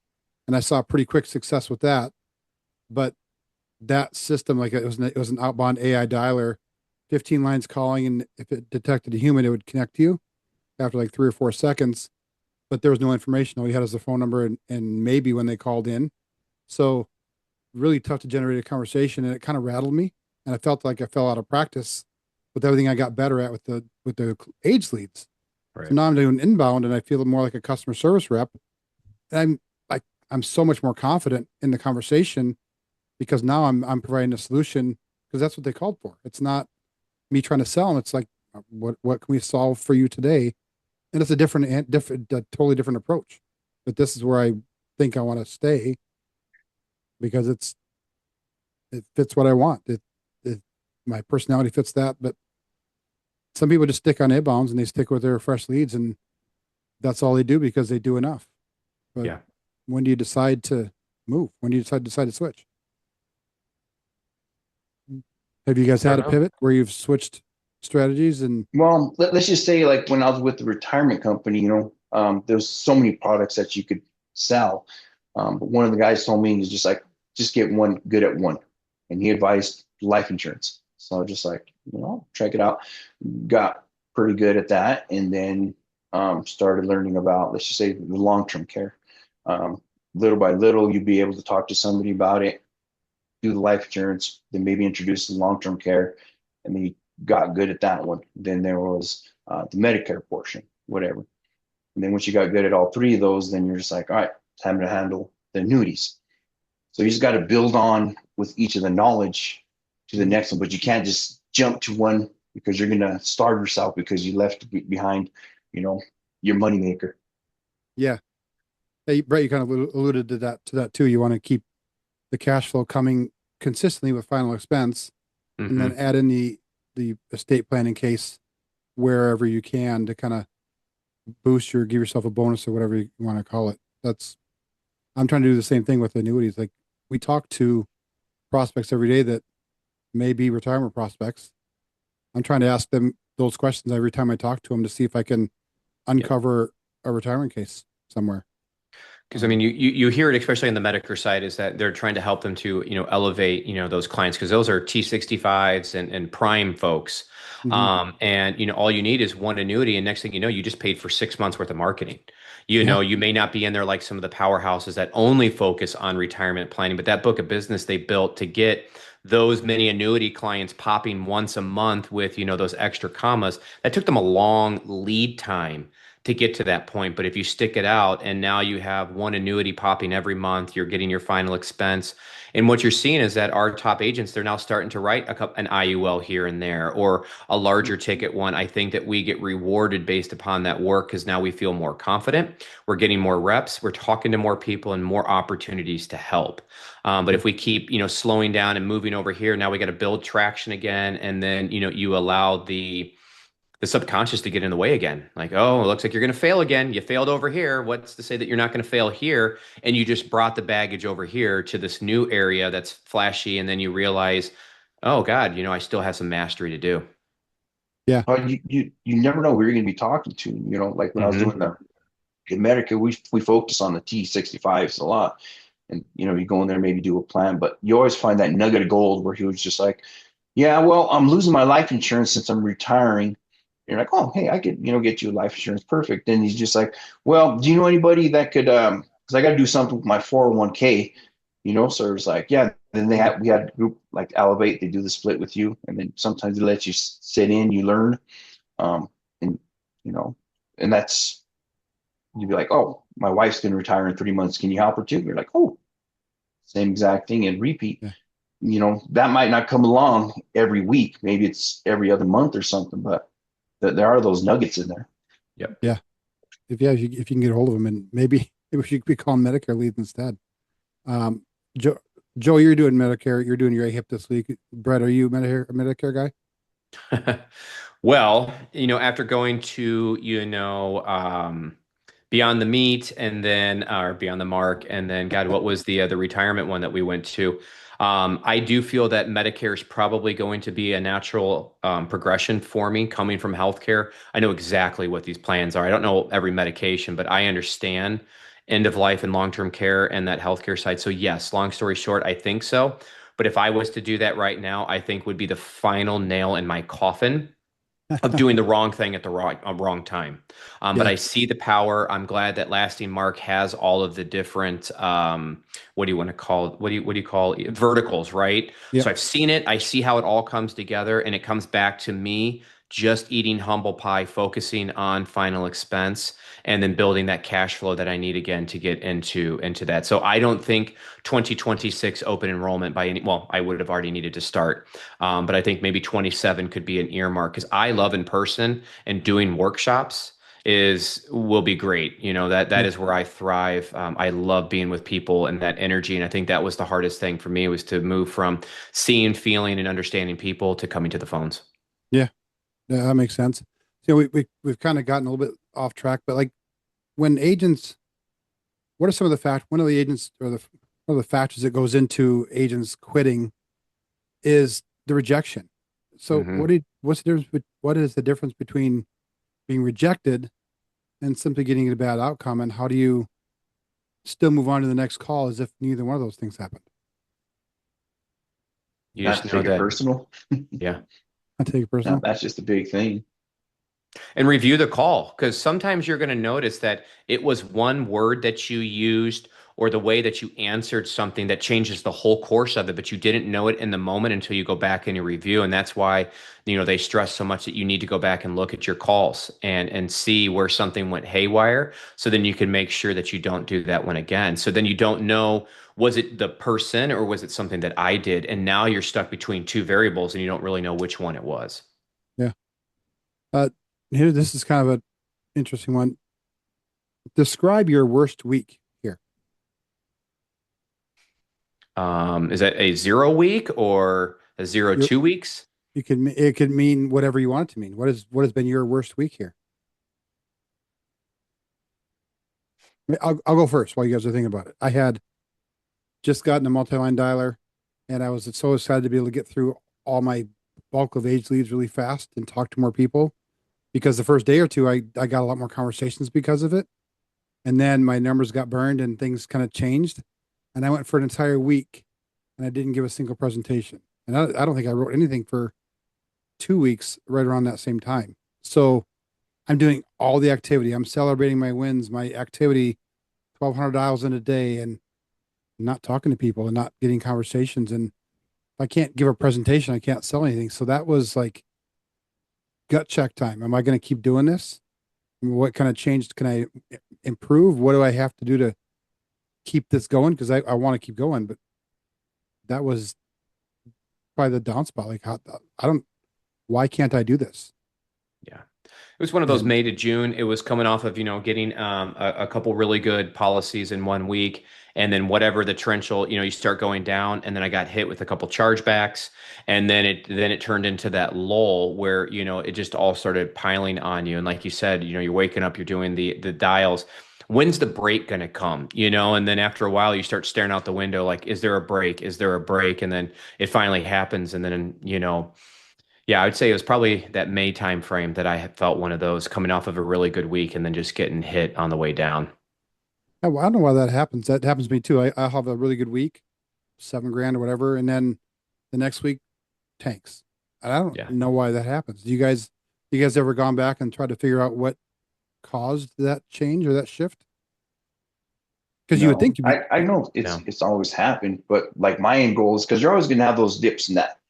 and I saw pretty quick success with that. But that system, like it was an outbound AI dialer, 15 lines calling, and if it detected a human, it would connect to you after like 3 or 4 seconds. But there was no information. All you had was the phone number and maybe when they called in. So really tough to generate a conversation, and it kind of rattled me. And I felt like I fell out of practice with everything I got better at with the age leads. Right. So now I'm doing inbound, and I feel more like a customer service rep. And I'm so much more confident in the conversation because now I'm providing a solution because that's what they called for. It's not me trying to sell them. It's like, what can we solve for you today? And it's a totally different approach. But this is where I think I want to stay because it fits what I want. My personality fits that. But some people just stick on inbounds and they stick with their fresh leads, and that's all they do because they do enough. But when do you decide to move? When do you decide to switch? Have you guys had a pivot where you've switched strategies? And well, let's just say like when I was with the retirement company, there's so many products that you could sell. But one of the guys told me is just get one good at one, and he advised life insurance. So just like, check it out. Got pretty good at that, and then started learning about, let's just say, the long-term care. Little by little, you'd be able to talk to somebody about it, do the life insurance, then maybe introduce the long-term care, and then you got good at that one. Then there was the Medicare portion, whatever. And then once you got good at all three of those, then you're just like, all right, time to handle the annuities. So you just got to build on with each of the knowledge to the next one, but you can't just jump to one because you're going to starve yourself because you left behind, your moneymaker. Yeah. Hey, Brett, you kind of alluded to that too. You want to keep the cash flow coming consistently with final expense, and then add in the estate planning case wherever you can to kind of boost give yourself a bonus or whatever you want to call it. I'm trying to do the same thing with annuities. Like we talk to prospects every day that may be retirement prospects. I'm trying to ask them those questions every time I talk to them to see if I can uncover a retirement case somewhere. Because I mean, you hear it, especially on the Medicare side, is that they're trying to help them to, elevate, those clients, because those are T65s and prime folks. Mhm. And all you need is one annuity, and next thing you know, you just paid for 6 months worth of marketing. Yeah. You may not be in there like some of the powerhouses that only focus on retirement planning, but that book of business they built to get those many annuity clients popping once a month with, those extra commas, that took them a long lead time to get to that point. But if you stick it out and now you have one annuity popping every month, you're getting your final expense. And what you're seeing is that our top agents, they're now starting to write an IUL here and there or a larger ticket one. I think that we get rewarded based upon that work because now we feel more confident. We're getting more reps. We're talking to more people and more opportunities to help. But if we keep, slowing down and moving over here, now we got to build traction again. And then, you allow the subconscious to get in the way again. Like, oh, it looks like you're going to fail again. You failed over here. What's to say that you're not going to fail here? And you just brought the baggage over here to this new area that's flashy. And then you realize, oh God, I still have some mastery to do. Yeah. You never know who you're going to be talking to. Like when I was doing the in Medicare, we focus on the T65s a lot. And you go in there, maybe do a plan, but you always find that nugget of gold where he was just like, yeah, well, I'm losing my life insurance since I'm retiring. You're like, oh, hey, I could, get you life insurance. Perfect. And he's just like, well, do you know anybody that could, because I got to do something with my 401k, so it was like, yeah. Then we had a group like Elevate, they do the split with you. And then sometimes they let you sit in, you learn. And, and that's, you'd be like, oh, my wife's going to retire in 3 months. Can you help her too? You're like, oh, same exact thing and repeat. Yeah. That might not come along every week. Maybe it's every other month or something, but there are those nuggets in there. Yep. Yeah. If you can get a hold of them, and maybe we should be calling Medicare leads instead. Joe, you're doing Medicare. You're doing your AHIP this week. Brett, are you a Medicare guy? Well, after going to, Beyond the Meat and then, or Beyond the Mark, and then, God, what was the retirement one that we went to? I do feel that Medicare is probably going to be a natural progression for me coming from healthcare. I know exactly what these plans are. I don't know every medication, but I understand end of life and long-term care and that healthcare side. So yes, long story short, I think so. But if I was to do that right now, I think would be the final nail in my coffin of doing the wrong thing at the wrong time. But Yeah. I see the power. I'm glad that Lasting Mark has all of the different what do you want to call it? What do you call it? Verticals, right? Yep. So I've seen it. I see how it all comes together, and it comes back to me just eating humble pie, focusing on final expense, and then building that cash flow that I need again to get into that. So I don't think 2026 open enrollment by any, well, I would have already needed to start. But I think maybe 27 could be an earmark because I love in person and doing workshops will be great. That is where I thrive. I love being with people and that energy. And I think that was the hardest thing for me was to move from seeing, feeling, and understanding people to coming to the phones. Yeah. Yeah, that makes sense. So we've kind of gotten a little bit off track, but like when agents, what are some of the one of the agents or one of the factors that goes into agents quitting is the rejection. So Mhm. what's the difference? What is the difference between being rejected and simply getting a bad outcome? And how do you still move on to the next call as if neither one of those things happened? You Not just to know take it that, personal. yeah. I take it personal. That's just a big thing. And review the call because sometimes you're going to notice that it was one word that you used or the way that you answered something that changes the whole course of it, but you didn't know it in the moment until you go back and you review. And that's why, they stress so much that you need to go back and look at your calls and see where something went haywire. So then you can make sure that you don't do that one again. So then you don't know, was it the person or was it something that I did? And now you're stuck between two variables and you don't really know which one it was. Yeah. Uh, Here, this is kind of an interesting one. Describe your worst week here. Is that a 0 week or a zero Your, 2 weeks? it could mean whatever you want it to mean. What has been your worst week here? I'll go first while you guys are thinking about it. I had just gotten a multi-line dialer, and I was so excited to be able to get through all my bulk of age leads really fast and talk to more people because the first day or two I got a lot more conversations because of it. And then my numbers got burned and things kind of changed. And I went for an entire week and I didn't give a single presentation. And I don't think I wrote anything for 2 weeks right around that same time. So I'm doing all the activity. I'm celebrating my wins, my activity, 1,200 dials in a day, and not talking to people and not getting conversations. And if I can't give a presentation, I can't sell anything. So that was like gut check time. Am I going to keep doing this? What kind of change can I improve? What do I have to do to keep this going? Because I want to keep going, but that was probably the down spot. Like, why can't I do this? Yeah. It was one of those And May to June. It was coming off of, getting a couple really good policies in 1 week. And then whatever the torrential, you start going down. And then I got hit with a couple chargebacks. And then it turned into that lull where, it just all started piling on you. And like you said, you're waking up, you're doing the dials. When's the break going to come? And then after a while, you start staring out the window like, is there a break? Is there a break? And then it finally happens. And then, yeah, I would say it was probably that May time frame that I had felt one of those coming off of a really good week and then just getting hit on the way down. I don't know why that happens. That happens to me too. I have a really good week, 7 grand or whatever, and then the next week tanks. And I don't Yeah. know why that happens. You guys ever gone back and tried to figure out what caused that change or that shift? Because you would No, think you'd be, I know No. it's always happened, but like my end goal is because you're always going to have those dips in that.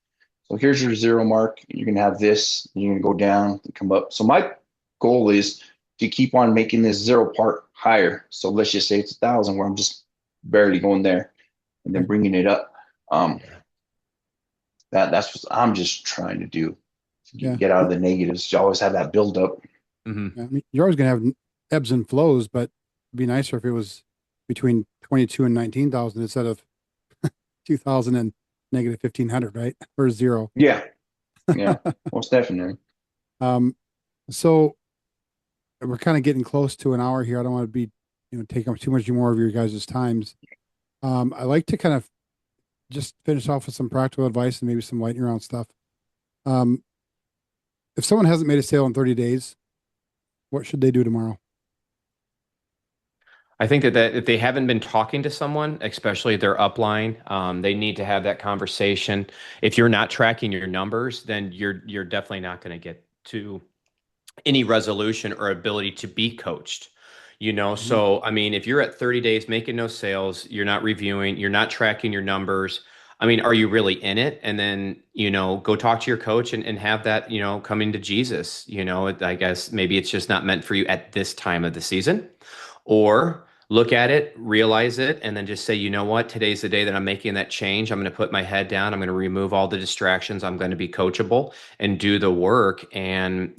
So here's your zero mark. You're going to have this. And you're going to go down and come up. So my goal is to keep on making this zero part higher. So let's just say it's 1,000, where I'm just barely going there, and then bringing it up. That's what I'm just trying to do. Yeah. Get out of the negatives. You always have that build up. Mm-hmm. I mean, you're always going to have ebbs and flows, but it'd be nicer if it was between 22 and 19,000 instead of 2,000 and negative 1,500, right? Or zero. Yeah. Yeah. Most definitely. So we're kind of getting close to an hour here. I don't want to be, take up too much more of your guys' times. I like to kind of just finish off with some practical advice and maybe some lightning round stuff. If someone hasn't made a sale in 30 days, what should they do tomorrow? I think that if they haven't been talking to someone, especially their upline, they need to have that conversation. If you're not tracking your numbers, then you're definitely not going to get to any resolution or ability to be coached. So I mean, if you're at 30 days making no sales, you're not reviewing, you're not tracking your numbers. I mean, are you really in it? And then, go talk to your coach and have that, coming to Jesus. I guess maybe it's just not meant for you at this time of the season. Or look at it, realize it, and then just say, you know what, today's the day that I'm making that change. I'm going to put my head down. I'm going to remove all the distractions. I'm going to be coachable and do the work. And,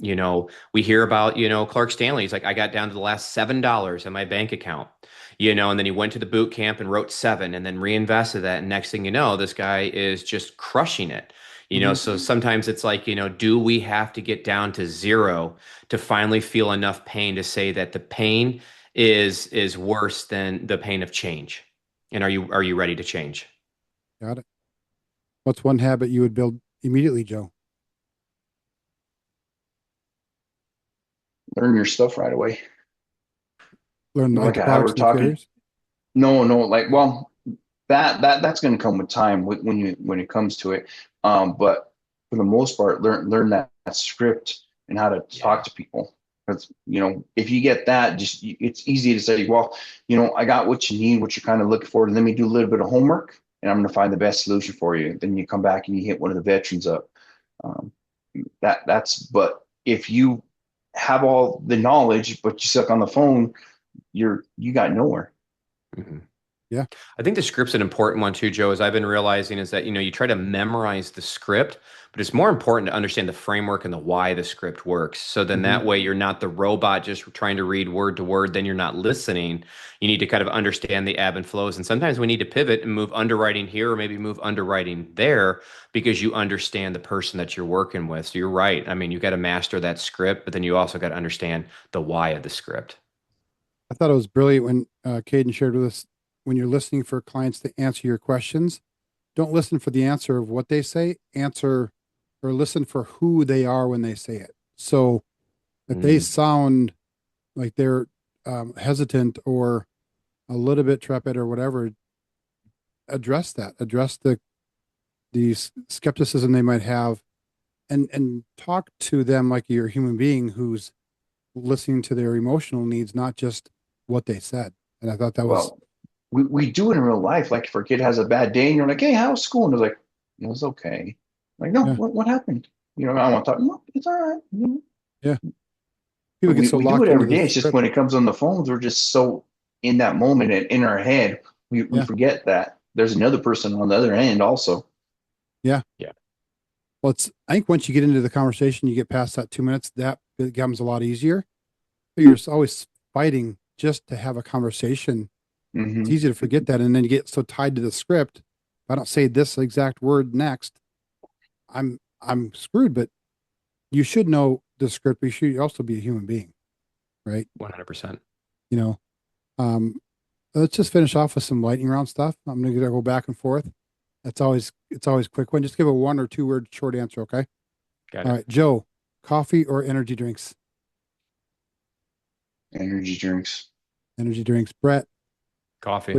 we hear about, Clark Stanley. He's like, I got down to the last $7 in my bank account, and then he went to the boot camp and wrote 7 and then reinvested that. And next thing you know, this guy is just crushing it. So sometimes it's like, do we have to get down to 0 to finally feel enough pain to say that the pain is worse than the pain of change? And are you ready to change? Got it. What's one habit you would build immediately, Joe? Learn your stuff right away. Learn Like the how we're products and the talking. carriers? No, like, well, that's going to come with time when it comes to it. But for the most part, learn that script and how to talk to people. Because if you get that, it's easy to say, well, I got what you need, what you're kind of looking for. Let me do a little bit of homework, and I'm going to find the best solution for you. Then you come back and you hit one of the veterans up. But if you have all the knowledge, but you suck on the phone, you got nowhere. Mm-hmm. Yeah. I think the script's an important one too, Joe, as I've been realizing is that, you try to memorize the script, but it's more important to understand the framework and the why the script works. So then that way you're not the robot just trying to read word to word, then you're not listening. You need to kind of understand the ebb and flows. And sometimes we need to pivot and move underwriting here or maybe move underwriting there because you understand the person that you're working with. So you're right. I mean, you got to master that script, but then you also got to understand the why of the script. I thought it was brilliant when Caden shared with us, when you're listening for clients to answer your questions, don't listen for the answer of what they say, answer or listen for who they are when they say it. So if they sound like they're hesitant or a little bit trepid or whatever, address that. Address the skepticism they might have, and talk to them like you're a human being who's listening to their emotional needs, not just what they said. And I thought that was Well, we do it in real life. Like if our kid has a bad day and you're like, hey, how's school? And they're like, it was okay. Like, no, yeah, what happened? I want to talk. No, it's all right. yeah. People get so We do locked it into every the day. It's just script. when it comes on the phones, we're just so in that moment and in our head, we Yeah, forget that there's another person on the other end also. yeah. Yeah. Well, I think once you get into the conversation, you get past that 2 minutes, that becomes a lot easier. But you're always fighting just to have a conversation. It's Mm-hmm. easy to forget that. And then you get so tied to the script. If I don't say this exact word next, I'm screwed. But you should know the script. You should also be a human being, right? 100%. You know, um, let's just finish off with some lightning round stuff. I'm going to go back and forth. It's always quick one. Just give a 1 or 2 word short answer. Okay. Got All it. right. Joe, coffee or energy drinks? Energy drinks. Energy drinks. Brett, Coffee.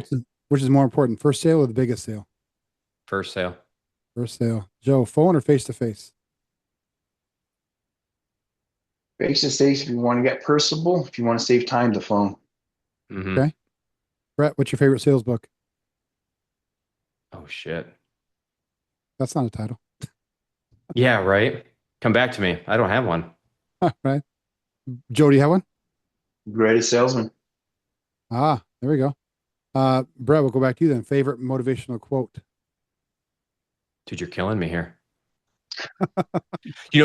which is more important? First sale or the biggest sale? First sale. First sale. Joe, phone or face to face? Face to face if you want to get personable. If you want to save time, the phone. Mm-hmm. Okay. Brett, what's your favorite sales book? Oh, shit. That's not a title. Yeah, right. Come back to me. I don't have one. All right. Joe, do you have one? Greatest salesman. Ah, there we go. Brett, we'll go back to you then. Favorite motivational quote? Dude, you're killing me here.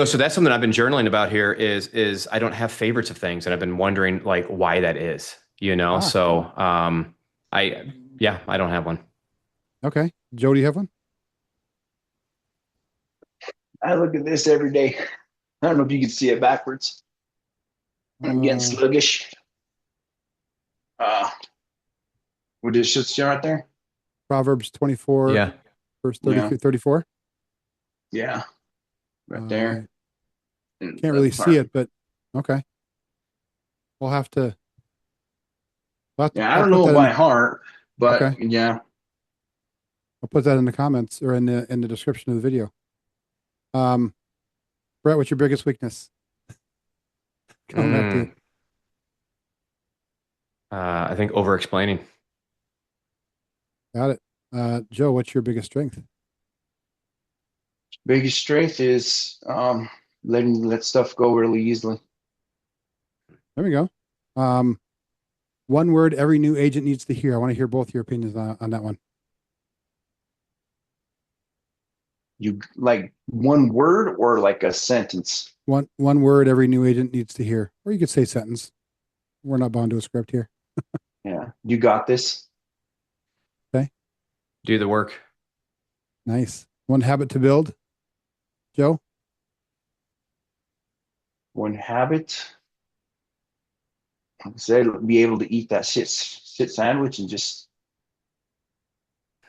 So that's something I've been journaling about here is I don't have favorites of things, and I've been wondering like why that is, Ah, So I I don't have one. okay. Joe, do you have one? I look at this every day. I don't know if you can see it backwards. I'm getting Uh, sluggish. What is it right there? Proverbs 24, Yeah. verse 30 Yeah, through 34. yeah, right I there. And can't the really see part. it, but okay. We'll have to, Yeah, I I'll don't put know that in by the, heart, but okay. yeah. I'll put that in the comments or in the description of the video. Um, Brett, what's your biggest weakness? Coming back to you. Mm, I think over explaining. Got it. Joe, what's your biggest strength? Biggest strength is let stuff go really easily. There we go. Um, one word every new agent needs to hear. I want to hear both your opinions on that one. You like one word or like a sentence? One word every new agent needs to hear, or you could say sentence. We're not bound to a script here. Yeah, you got this. Okay, Do the work. nice. One habit to build, Joe. One habit. Like I said, be able to eat that sit sandwich and just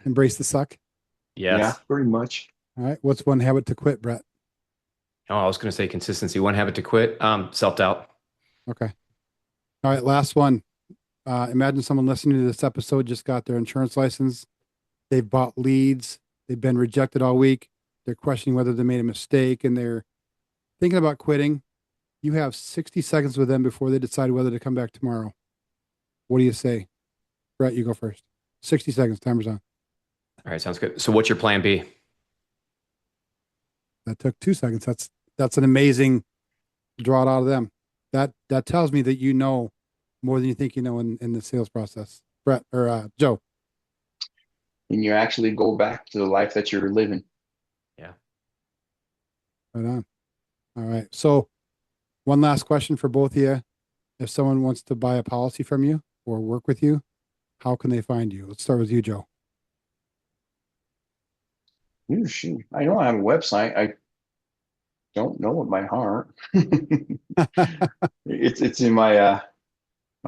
Embrace the suck. yeah, Yes. pretty much. All right. What's one habit to quit, Brett? Oh, I was going to say consistency. One habit to quit. Self-doubt. Okay. All right. Last one. Imagine someone listening to this episode just got their insurance license. They've bought leads. They've been rejected all week. They're questioning whether they made a mistake and they're thinking about quitting. You have 60 seconds with them before they decide whether to come back tomorrow. What do you say? Brett, you go first. 60 seconds. Timer's on. All right, sounds good. So what's your plan B? That took 2 seconds. That's an amazing draw it out of them. That tells me that you know more than you think you know in the sales process. Brett or Joe. And you actually go back to the life that you're living. Yeah. Right on. All right. So one last question for both of you. If someone wants to buy a policy from you or work with you, how can they find you? Let's start with you, Joe. Ooh, shoot. I know I have a website. I don't know it by heart. It's in my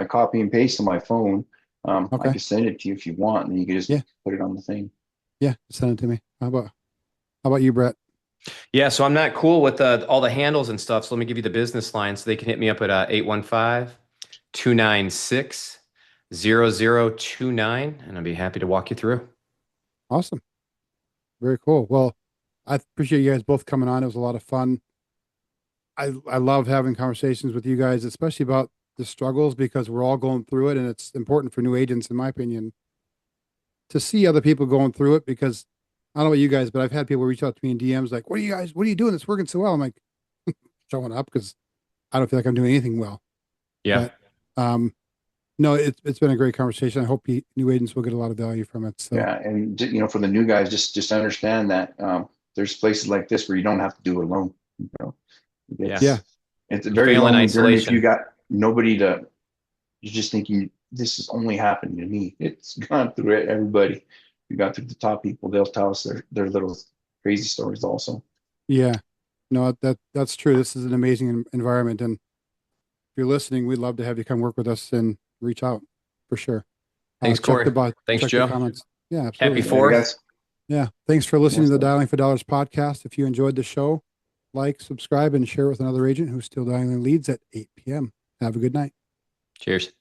copy and paste on my phone. I Okay. can send it to you if you want, and you can just Yeah. put it on the thing. Yeah. Send it to me. How about you, Brett? Yeah, so I'm not cool with all the handles and stuff. So let me give you the business line so they can hit me up at 815 296-0029, and I'll be happy to walk you through. Awesome. Very cool. Well, I appreciate you guys both coming on. It was a lot of fun. I love having conversations with you guys, especially about the struggles, because we're all going through it, and it's important for new agents, in my opinion, to see other people going through it. Because I don't know about you guys, but I've had people reach out to me in DMs like, what are you doing? It's working so well. I'm like, showing up because I don't feel like I'm doing anything well. Yeah. But, no, it's been a great conversation. I hope new agents will get a lot of value from it. So Yeah, and for the new guys, just understand that there's places like this where you don't have to do it alone. Yeah. It's a You very fail in lonely journey if isolation. you got nobody to. You're just thinking this is only happening to me. It's gone through it. Everybody, you got through the top people. They'll tell us their little crazy stories also. yeah, no, that's true. This is an amazing environment, and if you're listening, we'd love to have you come work with us and reach out for sure. Thanks, Check Corey. check the Joe. comments. Yeah, absolutely. Happy 4th. guys. Yeah. Thanks for listening to the Most Dialing for Dollars podcast. If you enjoyed the show, like, subscribe, and share with another agent who's still dialing leads at 8 p.m. Have a good night. Cheers.